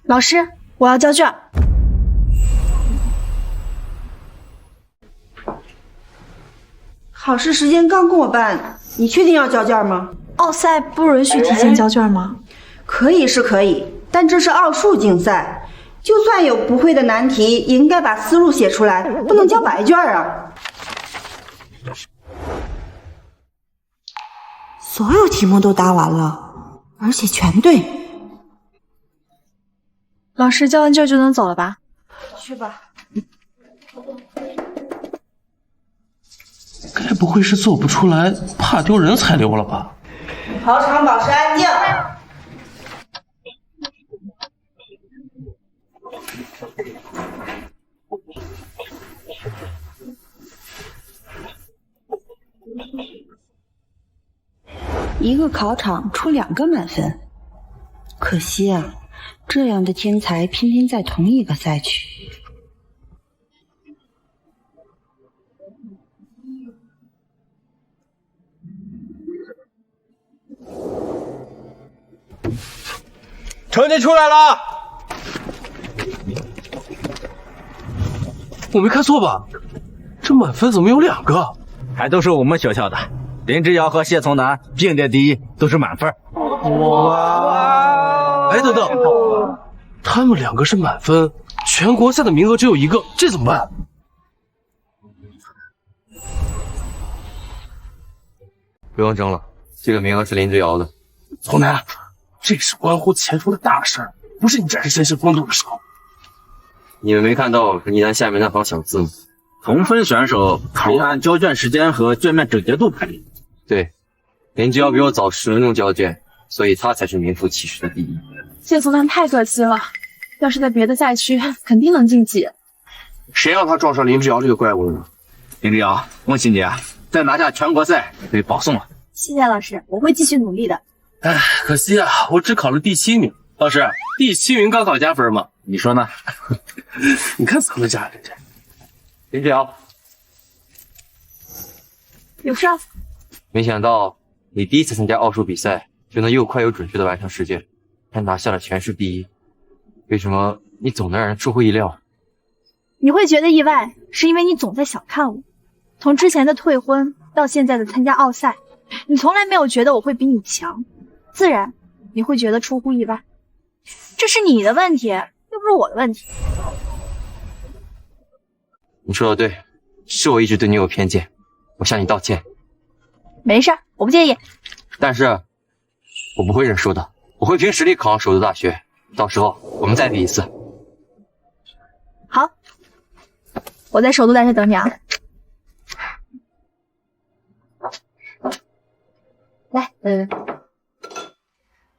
老师，我要交卷。考试时间刚过半，你确定要交卷吗？奥赛不允许提前交卷吗？可以是可以，但这是奥数竞赛，就算有不会的难题，也应该把思路写出来，不能交白卷啊。所有题目都答完了，而且全对。老师交完卷就能走了吧？去吧。该不会是做不出来，怕丢人才留了吧？考场保持安静。一个考场出2个满分，可惜啊，这样的天才偏偏在同一个赛区。成绩出来了，我没看错吧？这满分怎么有2个？还都是我们学校的，林之遥和谢从南并列第一，都是满分。哇！哎，等等，他们2个是满分，全国赛的名额只有1个，这怎么办？不用争了，这个名额是林之遥的。从南，这是关乎前途的大事儿，不是你展示绅士风度的时候。你们没看到倪楠下面那行小字吗？同分选手可按交卷时间和卷面整洁度排名。对，林之遥比我早10分钟交卷，所以他才是名副其实的第一。谢从南太可惜了，要是在别的赛区，肯定能晋级。谁让他撞上林之遥这个怪物呢？林之遥，恭喜你啊！再拿下全国赛可以保送了。谢谢老师，我会继续努力的。哎，可惜啊，我只考了第7名。老师，第7名高考加分吗？你说呢？你看咱们家这。林之遥，有事啊？没想到你第一次参加奥数比赛就能又快又准确的完成试卷，还拿下了全市第一。为什么你总能让人出乎意料？你会觉得意外，是因为你总在小看我。从之前的退婚到现在的参加奥赛，你从来没有觉得我会比你强，自然你会觉得出乎意外。这是你的问题，又不是我的问题。你说的对，是我一直对你有偏见，我向你道歉。没事，我不介意。但是我不会认输的，我会凭实力考上首都大学，到时候我们再比一次。好，我在首都大学等你啊。来，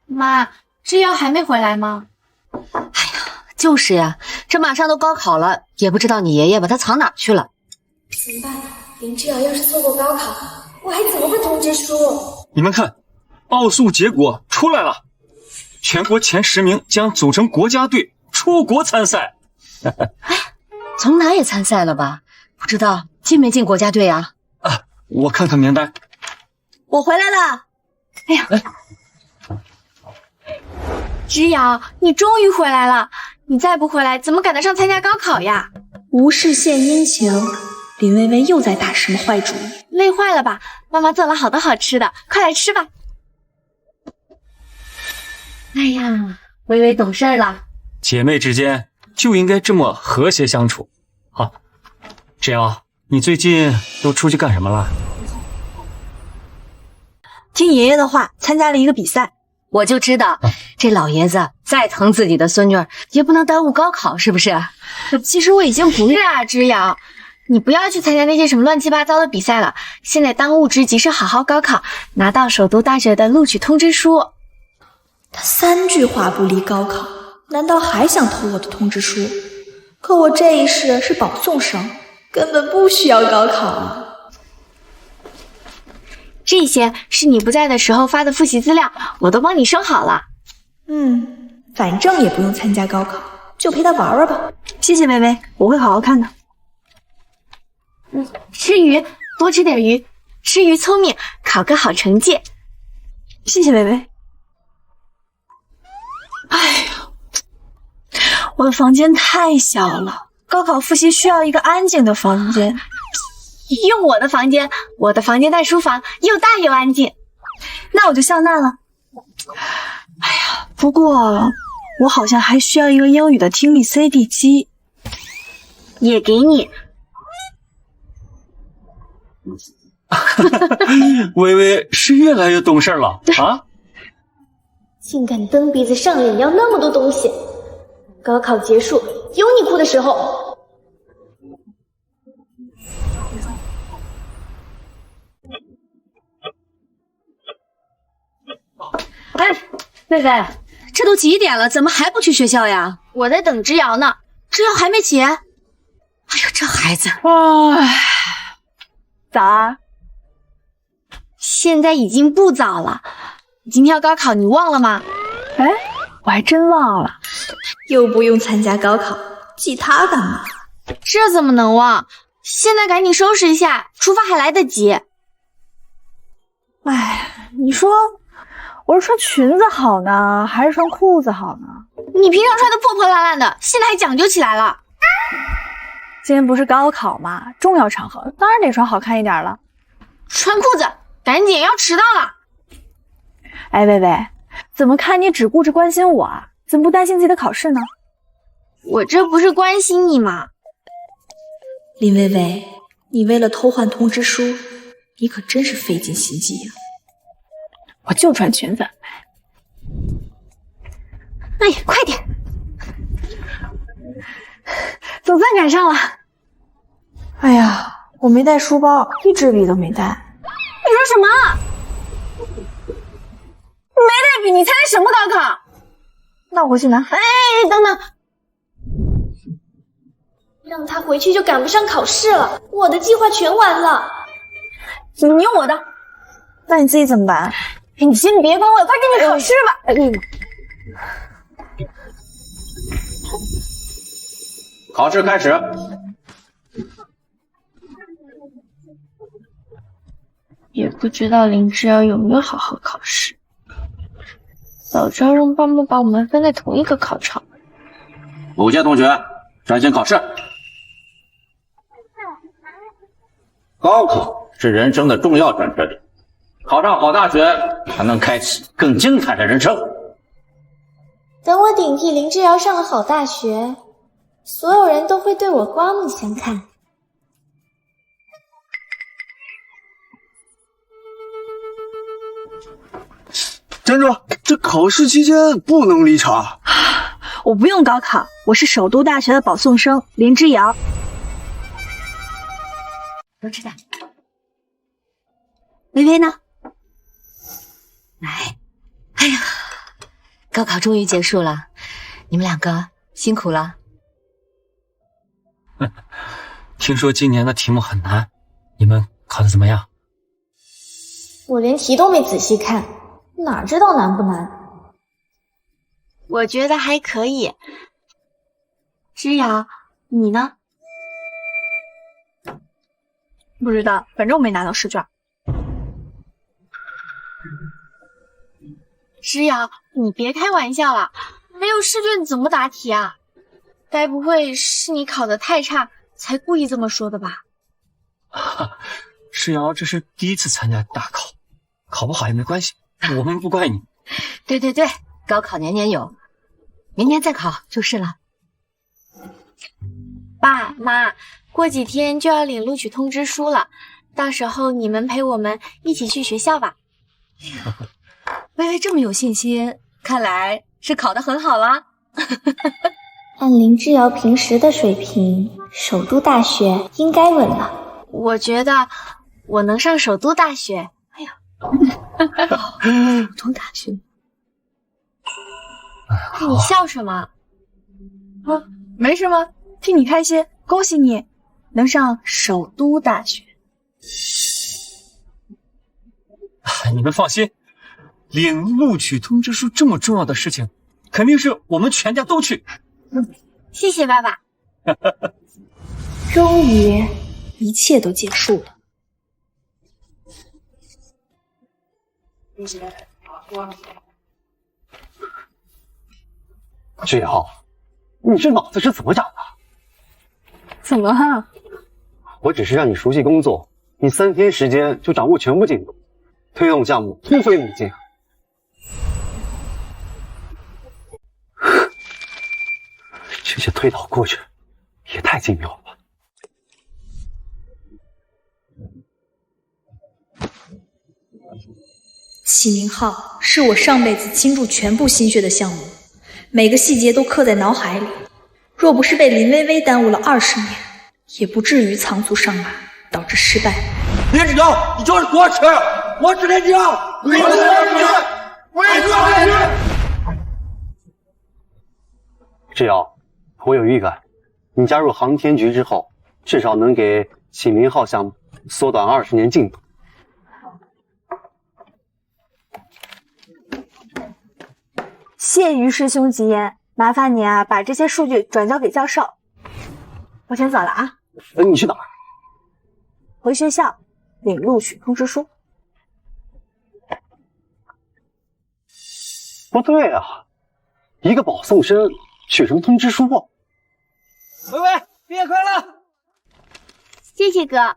妈，之遥还没回来吗？就是呀，这马上都高考了，也不知道你爷爷把他藏哪去了。怎么办？林之遥要是错过高考，我还怎么会通知书？你们看，奥数结果出来了，全国前10名将组成国家队出国参赛。从南也参赛了吧？不知道进没进国家队啊？我看看名单。我回来了。哎呀，之遥，你终于回来了！你再不回来，怎么赶得上参加高考呀？无事献殷勤，林薇薇又在打什么坏主意？累坏了吧？妈妈做了好多好吃的，快来吃吧。哎呀，微微懂事了。姐妹之间就应该这么和谐相处。好，之遥，你最近都出去干什么了？听爷爷的话，参加了一个比赛。我就知道，这老爷子再疼自己的孙女，也不能耽误高考，是不是？其实我已经不是啊，之遥，你不要去参加那些什么乱七八糟的比赛了。现在当务之急是好好高考，拿到首都大学的录取通知书。他3句话不离高考，难道还想偷我的通知书？可我这一世是保送生，根本不需要高考啊。这些是你不在的时候发的复习资料，我都帮你收好了。反正也不用参加高考，就陪他玩玩吧。谢谢薇薇，我会好好看的。吃鱼，多吃点鱼，吃鱼聪明，考个好成绩。谢谢薇薇。哎呀，我的房间太小了，高考复习需要一个安静的房间。用我的房间，我的房间带书房，又大又安静。那我就笑纳了。哎呀，不过我好像还需要一个英语的听力 CD 机，也给你。微微是越来越懂事了啊！竟敢蹬鼻子上脸要那么多东西，高考结束有你哭的时候。哎，薇薇，这都几点了，怎么还不去学校呀？我在等之遥呢，之遥还没起。哎呦，这孩子，唉，早啊。现在已经不早了，今天要高考，你忘了吗？哎，我还真忘了。又不用参加高考，记他干嘛？这怎么能忘？现在赶紧收拾一下，出发还来得及。哎，你说我是穿裙子好呢，还是穿裤子好呢？你平常穿的破破烂烂的，现在还讲究起来了。今天不是高考吗？重要场合，当然得穿好看一点了。穿裤子，赶紧，要迟到了。哎，薇薇，怎么看你只顾着关心我啊？怎么不担心自己的考试呢？我这不是关心你吗？林薇薇，你为了偷换通知书，你可真是费尽心机呀。我就穿裙子。哎呀，快点！总算赶上了。哎呀，我没带书包，一支笔都没带。你说什么？没带笔，你参加什么高考？那我回去拿。哎，等等，让他回去就赶不上考试了，我的计划全完了。你用我的。那你自己怎么办？你先别管我，快跟着考试吧。考试开始。也不知道林之遥有没有好好考试，早知道让爸妈把我们分在同一个考场。5届同学专心考试。高考是人生的重要转折点，考上好大学才能开启更精彩的人生。等我顶替林之遥上了好大学，所有人都会对我刮目相看。站住！这考试期间不能离场。我不用高考，我是首都大学的保送生林之遥。都吃的。微微呢？来，哎呀，高考终于结束了，你们两个辛苦了。听说今年的题目很难，你们考得怎么样？我连题都没仔细看，哪知道难不难？我觉得还可以。之遥，你呢？不知道，反正我没拿到试卷。之遥，你别开玩笑了，没有试卷怎么答题啊？该不会是你考得太差，才故意这么说的吧？之遥这是第一次参加大考，考不好也没关系，我们不怪你。对对对，高考年年有，明年再考就是了。爸妈，过几天就要领录取通知书了，到时候你们陪我们一起去学校吧。微微这么有信心，看来是考得很好啦。按林之遥平时的水平，首都大学应该稳了。我觉得我能上首都大学。哎呀，首都大学。你笑什么？啊，没什么，替你开心，恭喜你能上首都大学。你们放心，领录取通知书这么重要的事情，肯定是我们全家都去。谢谢爸爸。终于，一切都结束了。之遥，你这脑子是怎么长的？怎么了？我只是让你熟悉工作，你3天时间就掌握全部进度，推动项目突飞猛进。这些推导过程也太精妙了吧！启明号是我上辈子倾注全部心血的项目，每个细节都刻在脑海里。若不是被林薇薇耽误了20年，也不至于仓促上马，导致失败。林志尧，你就是国耻！我是林志尧，我是林志尧，我是林志尧。志尧，我有预感，你加入航天局之后，至少能给启明号项目缩短20年进度。谢于师兄吉言，麻烦你啊，把这些数据转交给教授。我先走了啊。你去哪儿？回学校领录取通知书。不对啊，一个保送生取什么通知书啊？薇薇，毕业快乐！谢谢哥，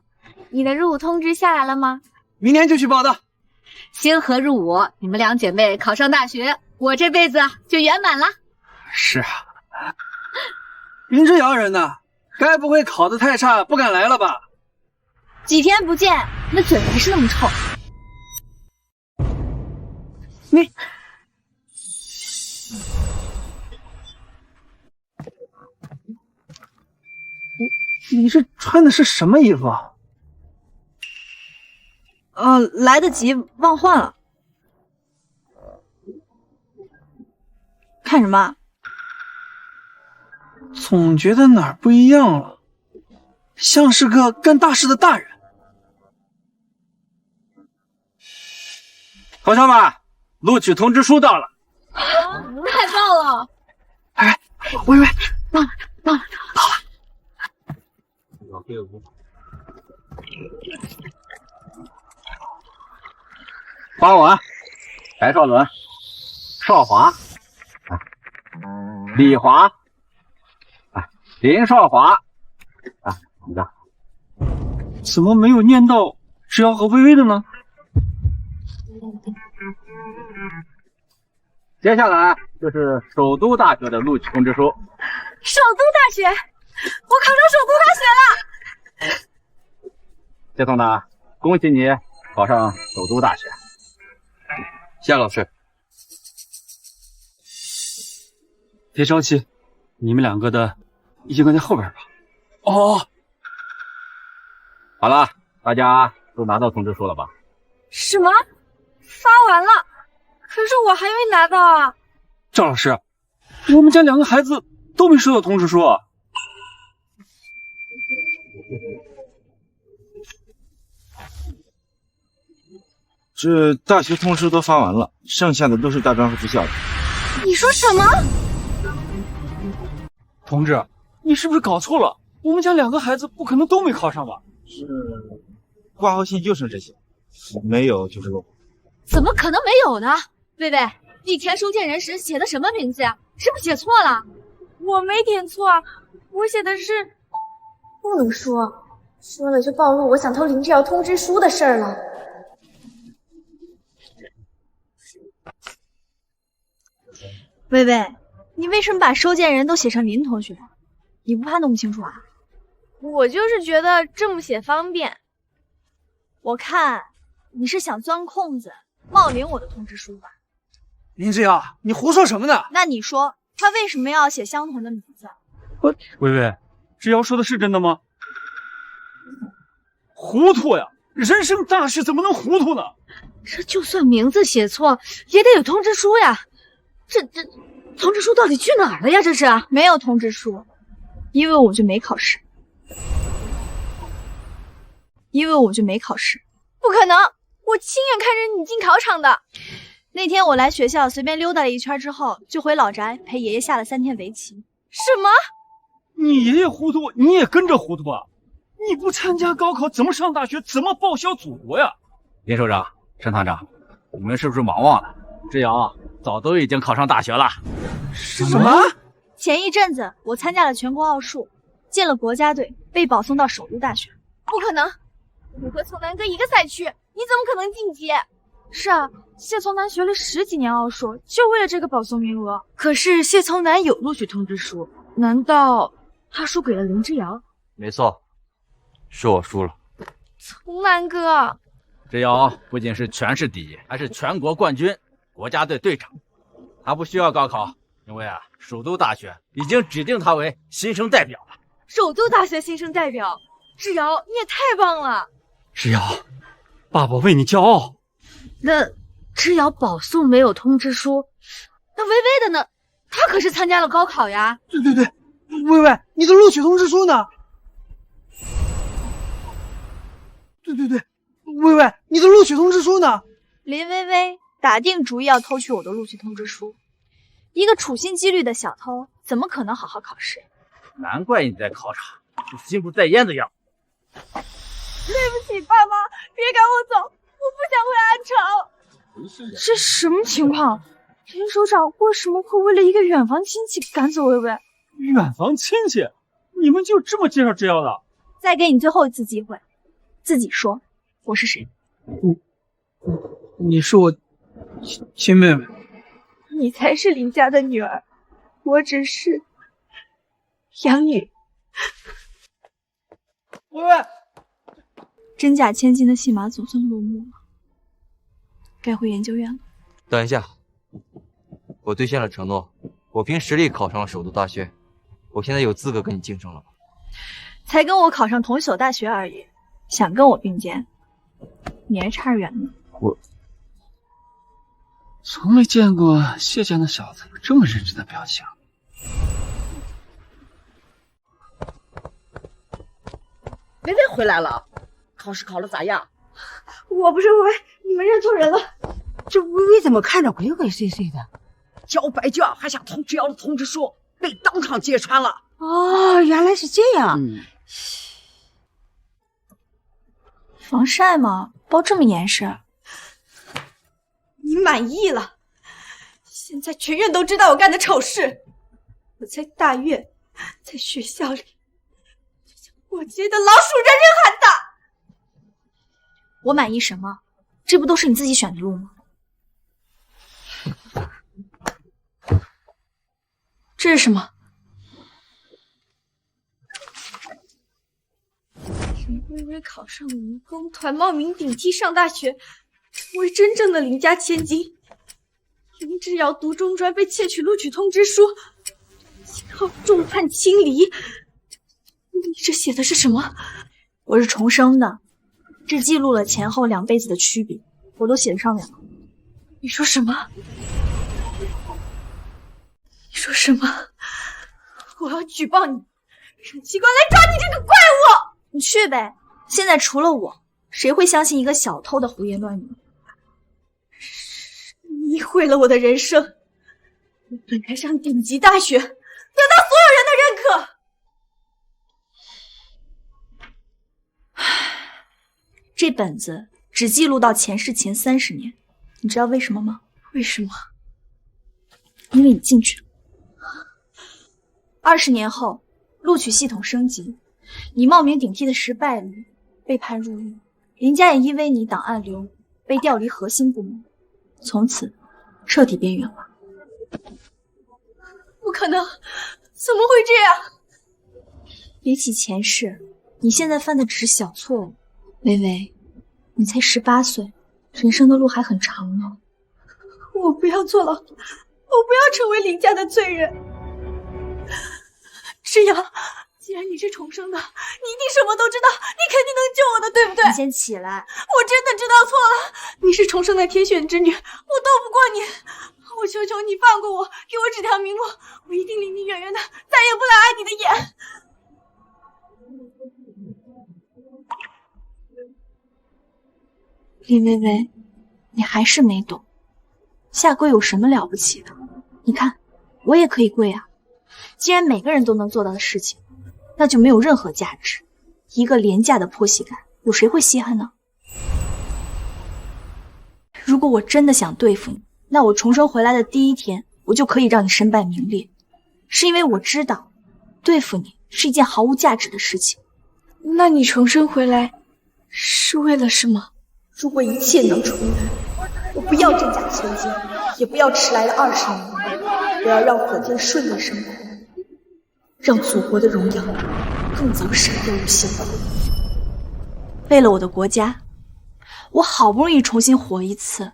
你的入伍通知下来了吗？明天就去报到。星河入伍，你们2姐妹考上大学，我这辈子就圆满了。是啊，林之遥人呢？该不会考得太差不敢来了吧？几天不见，那嘴还是那么臭。你这穿的是什么衣服啊？来得及忘换了。看什么？总觉得哪儿不一样了，像是个干大事的大人。同学们，录取通知书到了。太棒了！哎，喂，到了！花文、白少伦、少华、李华、林少华，你的怎么没有念到志尧和薇薇的呢？接下来就是首都大学的录取通知书。首都大学，我考上首都大学了！谢总呢，恭喜你考上首都大学。谢老师。别着急，你们2个的应该在后边吧？哦，好了，大家都拿到通知书了吧？什么？发完了？可是我还没拿到啊！赵老师，我们家2个孩子都没收到通知书啊！这大学通知都发完了，剩下的都是大专和技校的。你说什么？同志，你是不是搞错了？我们家2个孩子不可能都没考上吧？是，挂号信就剩这些，没有就是落后。怎么可能没有呢？薇薇，你填收件人时写的什么名字呀？是不是写错了？我没点错，我写的是……不能说，说了就暴露我想偷林之遥通知书的事儿了。薇薇，你为什么把收件人都写成林同学？你不怕弄不清楚啊？我就是觉得这么写方便。我看你是想钻空子冒领我的通知书吧？林之遥，你胡说什么呢？那你说他为什么要写相同的名字？薇薇，志尧说的是真的吗？糊涂呀！人生大事怎么能糊涂呢？这就算名字写错，也得有通知书呀。这通知书到底去哪儿了呀？这是没有通知书，因为我就没考试。不可能！我亲眼看着你进考场的。那天我来学校随便溜达了一圈之后，就回老宅陪爷爷下了3天围棋。什么？你爷爷糊涂，你也跟着糊涂啊！你不参加高考，怎么上大学？怎么报效祖国呀？林首长、陈探长，你们是不是忙忘了？志尧早都已经考上大学了。什么？前一阵子我参加了全国奥数，进了国家队，被保送到首都大学。不可能，我和从南哥一个赛区，你怎么可能晋级？是啊，谢从南学了10几年奥数，就为了这个保送名额。可是谢从南有录取通知书，难道他输给了林之遥？没错，是我输了。从南哥，之遥不仅是全市第一，还是全国冠军，国家队队长。他不需要高考，因为首都大学已经指定他为新生代表了。首都大学新生代表，之遥你也太棒了！之遥，爸爸为你骄傲。那之遥保送没有通知书，那微微的呢？他可是参加了高考呀。对，微微，你的录取通知书呢？对，微微，你的录取通知书呢？林微微打定主意要偷取我的录取通知书，一个处心积虑的小偷，怎么可能好好考试？难怪你在考场就心不在焉的样子。对不起，爸妈，别赶我走，我不想回安城。这什么情况？林首长为什么会为了一个远房亲戚赶走微微？远房亲戚？你们就这么介绍之遥的？再给你最后一次机会，自己说我是谁？你是我亲妹妹。你才是林家的女儿，我只是养女。微微，真假千金的戏码总算落幕了，该回研究院了。等一下，我兑现了承诺，我凭实力考上了首都大学，我现在有资格跟你竞争了吧？才跟我考上同一所大学而已，想跟我并肩，你还差远呢。我从没见过谢家那小子有这么认真的表情。微微回来了，考试考得咋样？我不是微微，你们认错人了。这微微怎么看着鬼鬼祟祟的？交白卷还想偷之遥的通知书，被当场揭穿了。哦，原来是这样。防晒吗？包这么严实？你满意了？现在全院都知道我干的丑事。我在大院，在学校里，就像过街的老鼠，人人喊打。我满意什么？这不都是你自己选的路吗？这是什么？林微微考上了文工团，冒名顶替上大学，成为真正的林家千金。林之遥读中专被窃取录取通知书，今后众叛亲离。你这写的是什么？我是重生的，这记录了前后2辈子的区别，我都写在上面了。你说什么？你说什么？我要举报你，让机关来抓你这个怪物！你去呗，现在除了我，谁会相信一个小偷的胡言乱语？你毁了我的人生，我本该上顶级大学，得到所有人的认可。这本子只记录到前世前30年，你知道为什么吗？为什么？因为你进去了。20年后，录取系统升级，你冒名顶替的失败率被判入狱，林家也因为你档案流被调离核心部门，从此彻底边缘化。不可能，怎么会这样？比起前世，你现在犯的只是小错误。微微，你才18岁，人生的路还很长呢。我不要坐牢，我不要成为林家的罪人。之遥，既然你是重生的，你一定什么都知道，你肯定能救我的，对不对？你先起来，我真的知道错了。你是重生的天选之女，我斗不过你，我求求你放过我，给我指条明路，我一定离你远远的，再也不来碍你的眼。林微微，你还是没懂，下跪有什么了不起的？你看，我也可以跪啊。既然每个人都能做到的事情，那就没有任何价值。一个廉价的婆媳感，有谁会稀罕呢？如果我真的想对付你，那我重生回来的第一天，我就可以让你身败名裂。是因为我知道，对付你是一件毫无价值的事情。那你重生回来是为了什么？如果一切能重来，我不要真假千金，也不要迟来的20年，我要让火箭顺利生活，让祖国的荣耀更早闪耀于星空。为了我的国家，我好不容易重新活一次，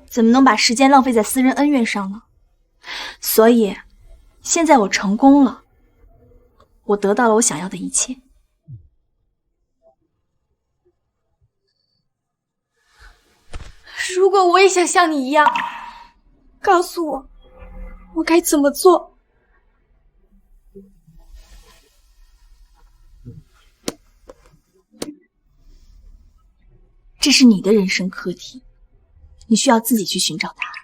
怎么能把时间浪费在私人恩怨上呢？所以，现在我成功了，我得到了我想要的一切。如果我也想像你一样，告诉我，我该怎么做？这是你的人生课题，你需要自己去寻找答案。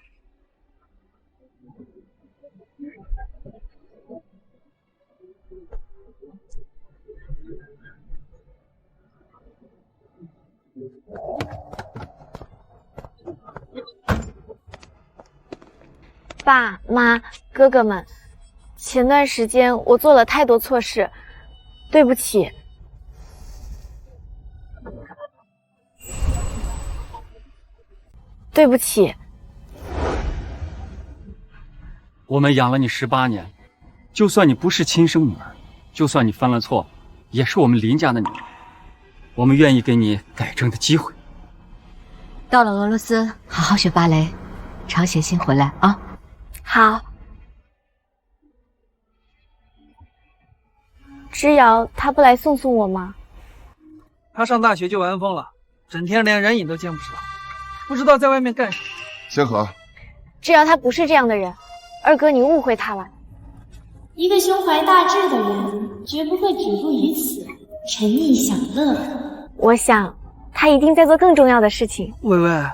爸妈、哥哥们，前段时间我做了太多错事，对不起。对不起。我们养了你18年，就算你不是亲生女儿，就算你犯了错，也是我们林家的女儿。我们愿意给你改正的机会。到了俄罗斯，好好学芭蕾，常写信回来啊。好。之遥他不来送我吗？他上大学就玩疯了，整天连人影都见不着，不知道在外面干什么。星河，之遥他不是这样的人，二哥你误会他了。一个胸怀大志的人，绝不会止步于此，沉溺享乐。我想，他一定在做更重要的事情。薇薇，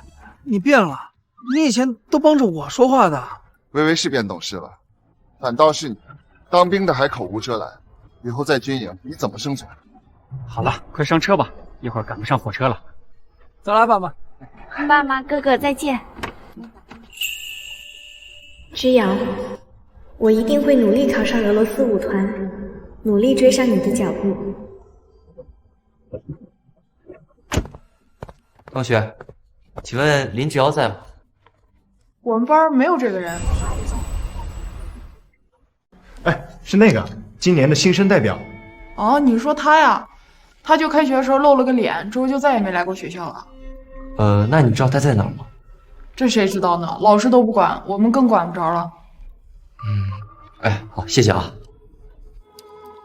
你变了，你以前都帮着我说话的。薇薇是变懂事了，反倒是你，当兵的还口无遮拦，以后在军营你怎么生存？好了，快上车吧，一会儿赶不上火车了。走了，爸妈。爸妈、哥哥再见。之遥，我一定会努力考上俄罗斯舞团，努力追上你的脚步。同学，请问林之遥在吗？我们班没有这个人。哎，是那个今年的新生代表。哦，你说他呀？他就开学的时候露了个脸，之后就再也没来过学校了。那你知道他在哪儿吗？这谁知道呢？老师都不管，我们更管不着了。哎，好，谢谢啊。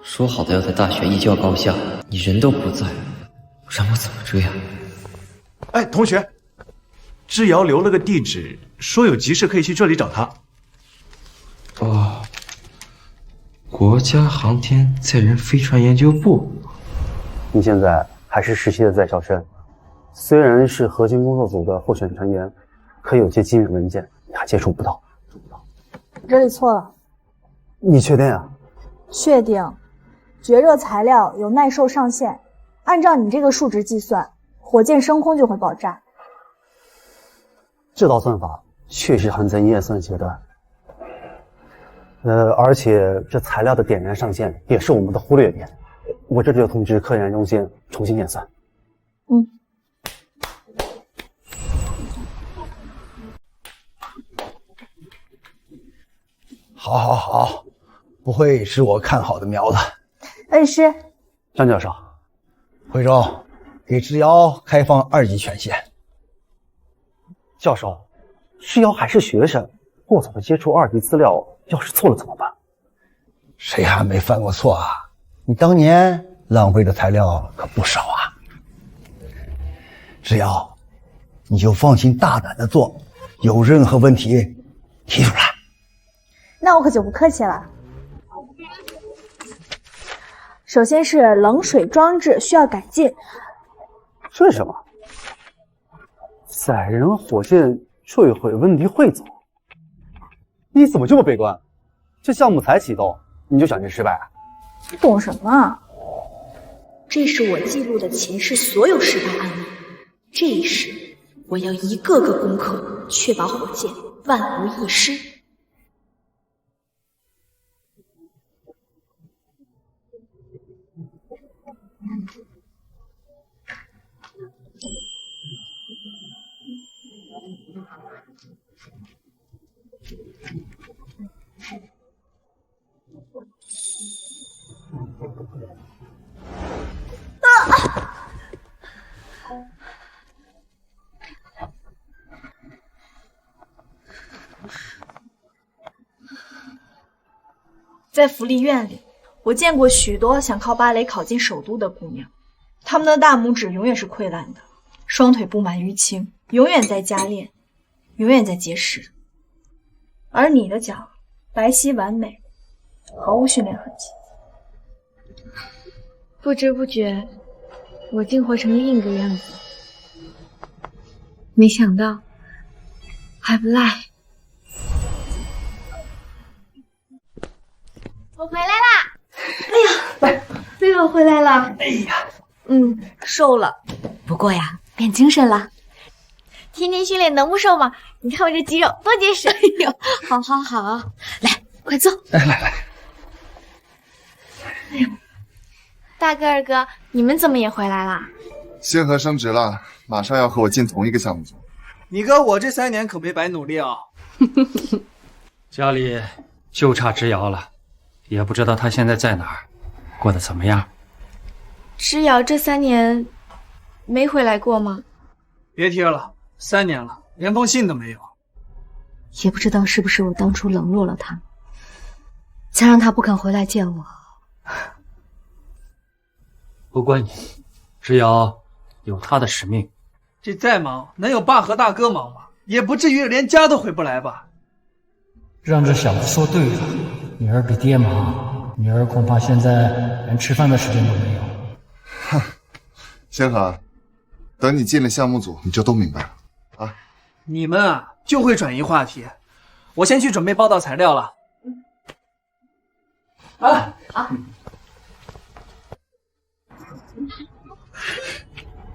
说好的要在大学一较高下，你人都不在，让我怎么追啊？哎，同学，之遥留了个地址，说有急事可以去这里找他。哦，国家航天载人飞船研究部。你现在还是实习的在校生，虽然是核心工作组的候选成员，可有些机密文件你还接触不到。这里错了。你确定啊？确定。绝热材料有耐受上限，按照你这个数值计算，火箭升空就会爆炸。这道算法确实还在验算阶段。而且这材料的点燃上限也是我们的忽略点。我这就通知科研中心重新验算。好，好，好，不会是我看好的苗子。恩师，张教授，徽州给之遥开放2级权限。教授，之遥还是学生，过早的接触2级资料，要是错了怎么办？谁还没犯过错啊？你当年浪费的材料可不少啊。之遥，你就放心大胆的做，有任何问题提出来。那我可就不客气了。首先是冷水装置需要改进。这是什么？载人火箭坠毁问题汇总？你怎么这么悲观？这项目才启动你就想着失败啊？你懂什么啊？这是我记录的前世所有失败案例，这一世我要一个个攻克，确保火箭万无一失。在福利院里，我见过许多想靠芭蕾考进首都的姑娘，她们的大拇指永远是溃烂的，双腿布满淤青，永远在加练，永远在节食。而你的脚白皙完美，毫无训练痕迹。不知不觉，我竟活成了另一个样子。没想到还不赖。我回来啦！哎呀，贝贝回来了！哎呀，瘦了，不过呀，变精神了。天天训练能不瘦吗？你看我这肌肉多结实！哎呦，好好好，来，快坐。来。哎呦，大哥二哥，你们怎么也回来啦？星河升职了，马上要和我进同一个项目组。你哥我这3年可没白努力啊！家里就差之遥了，也不知道他现在在哪儿，过得怎么样？之遥这3年没回来过吗？别提了，3年了，连封信都没有。也不知道是不是我当初冷落了他，才让他不肯回来见我。不关你，之遥有他的使命。这再忙，能有爸和大哥忙吗？也不至于连家都回不来吧？让这小子说对了，女儿比爹忙，女儿恐怕现在连吃饭的时间都没有。哼，星河，等你进了项目组，你就都明白了啊！你们啊，就会转移话题。我先去准备报道材料了。啊，好。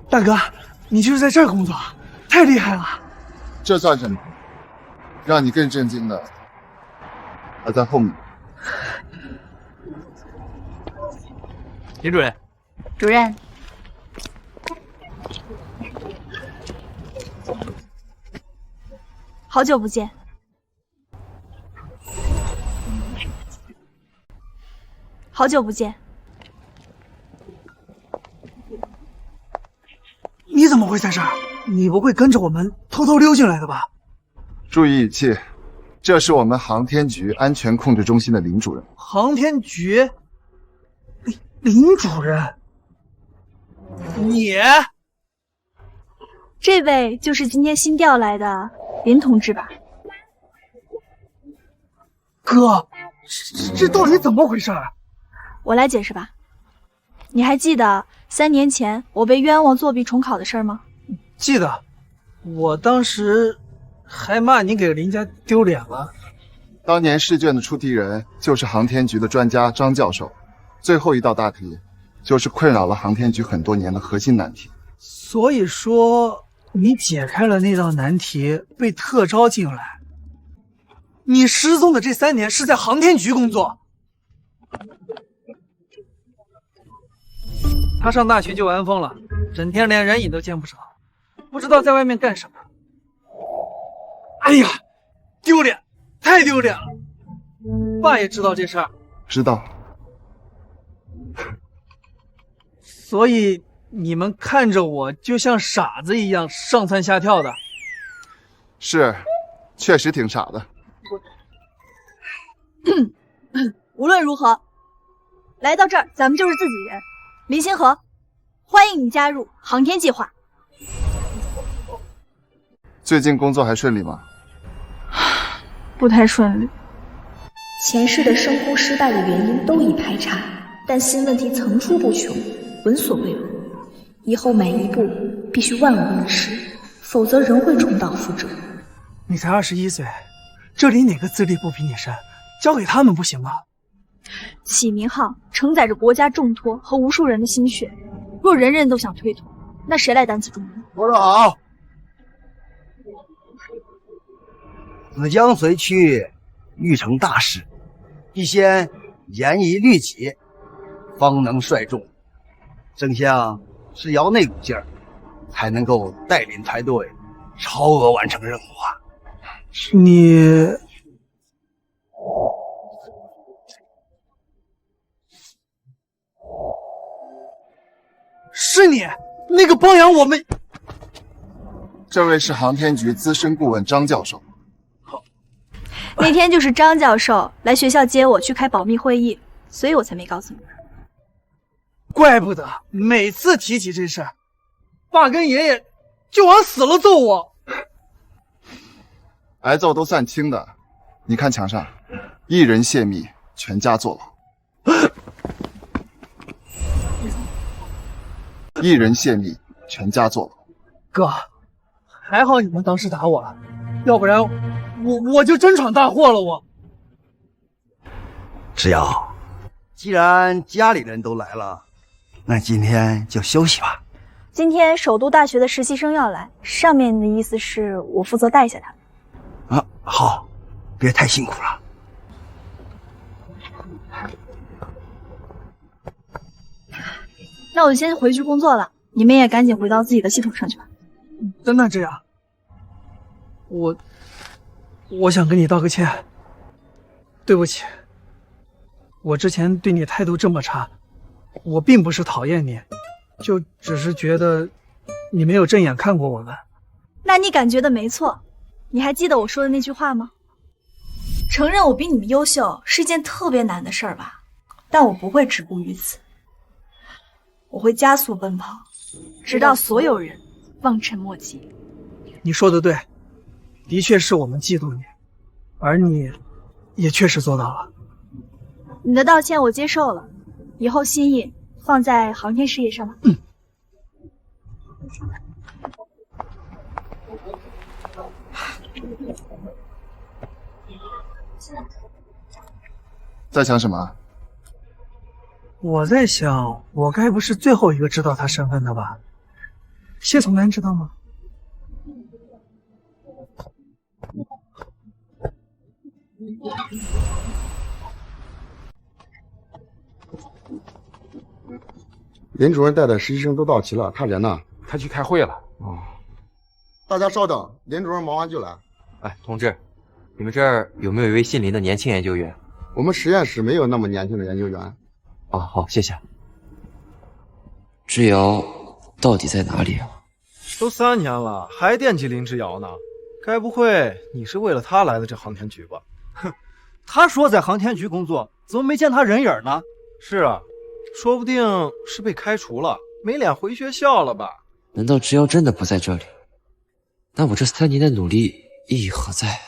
大哥，你就是在这儿工作，太厉害了！这算什么？让你更震惊的还在后面。林主任，主任，好久不见。好久不见。你怎么会在这儿？你不会跟着我们偷偷溜进来的吧？注意语气，这是我们航天局安全控制中心的林主任。航天局林主任，你这位就是今天新调来的林同志吧？哥，这到底怎么回事？我来解释吧。你还记得3年前我被冤枉作弊重考的事吗？记得，我当时还骂你给林家丢脸了。当年试卷的出题人就是航天局的专家张教授，最后一道大题就是困扰了航天局很多年的核心难题。所以说，你解开了那道难题，被特招进来。你失踪的这3年是在航天局工作。他上大学就玩疯了，整天连人影都见不着，不知道在外面干什么。哎呀，丢脸，太丢脸了！爸也知道这事儿。知道。所以你们看着我就像傻子一样上蹿下跳的。是，确实挺傻的。无论如何，来到这儿咱们就是自己人。林星河，欢迎你加入航天计划。最近工作还顺利吗？不太顺利。前世的升空失败的原因都已排查，但新问题层出不穷，闻所未闻。以后每一步必须万无一失，否则仍会重蹈覆辙。你才21岁，这里哪个资历不比你深？交给他们不行吗？启明号承载着国家重托和无数人的心血，若人人都想推脱，那谁来担此重任？说得好，子将随去，欲成大事，必先严以律己，方能率众。正像是姚那股劲儿，才能够带领团队超额完成任务啊！你是你那个包养我们？这位是航天局资深顾问张教授。那天就是张教授来学校接我去开保密会议，所以我才没告诉你。怪不得每次提起这事，爸跟爷爷就往死了揍我。挨揍都算轻的，你看墙上，一人泄密，全家坐牢。一人泄密，全家坐牢。哥，还好你们当时打我了，要不然我就真闯大祸了。我芷瑶，既然家里人都来了，那今天就休息吧。今天首都大学的实习生要来，上面的意思是我负责带下他。啊，好，别太辛苦了。那我先回去工作了，你们也赶紧回到自己的系统上去吧。真的这样？我想跟你道个歉，对不起，我之前对你态度这么差，我并不是讨厌你，就只是觉得你没有正眼看过我们。那你感觉的没错，你还记得我说的那句话吗？承认我比你们优秀是一件特别难的事儿吧，但我不会止步于此，我会加速奔跑，直到所有人望尘莫及。你说的对，的确是我们嫉妒你，而你也确实做到了。你的道歉我接受了，以后心意放在航天事业上吧。在想什么？我在想，我该不是最后一个知道他身份的吧？谢从南知道吗？林主任带的实习生都到齐了，他人呢？他去开会了。哦，大家稍等，林主任忙完就来。哎，同志，你们这儿有没有一位姓林的年轻研究员？我们实验室没有那么年轻的研究员。哦，好，谢谢。之遥到底在哪里啊？都3年了，还惦记林之遥呢？该不会你是为了他来的这航天局吧？哼，他说在航天局工作，怎么没见他人影呢？是啊，说不定是被开除了，没脸回学校了吧？难道之遥真的不在这里？那我这3年的努力意义何在？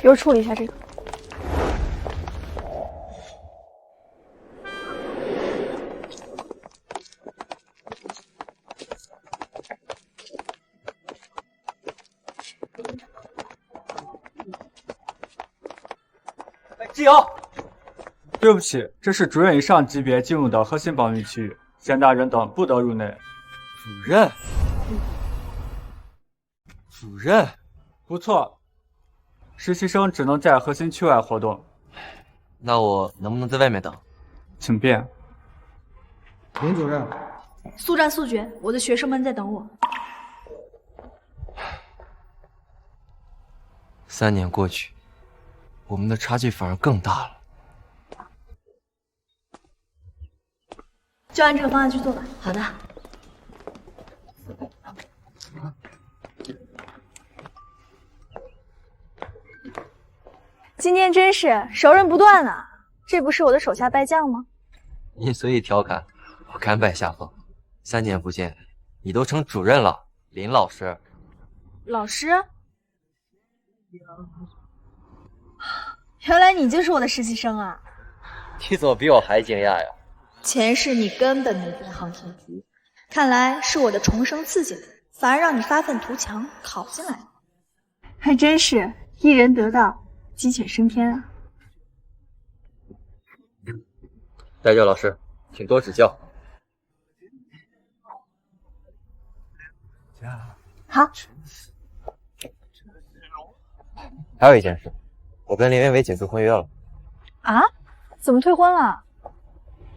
给我处理一下这个。之遥，对不起，这是主任以上级别进入的核心保密区域，闲大人等不得入内。主任，主任，不错，实习生只能在核心区外活动。那我能不能在外面等？请便。林主任，速战速决，我的学生们在等我。 3年过去，我们的差距反而更大了。就按这个方案去做吧。好的。今天真是熟人不断啊！这不是我的手下败将吗？您随意调侃，我甘拜下风。3年不见，你都成主任了，林老师。老师？ 原来你就是我的实习生啊！你怎么比我还惊讶呀？前世你根本没进航天局，看来是我的重生刺激了，反而让你发愤图强，考进来了。还真是一人得道，鸡犬升天啊！代教老师，请多指教。好。 还有一件事，我跟林薇薇解除婚约了。啊？怎么退婚了？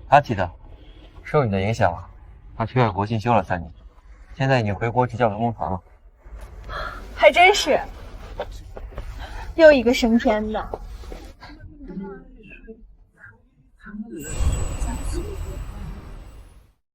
他提的，受你的影响，他去外国进修了3年，现在已经回国执教文工团了。还真是。又一个升天的。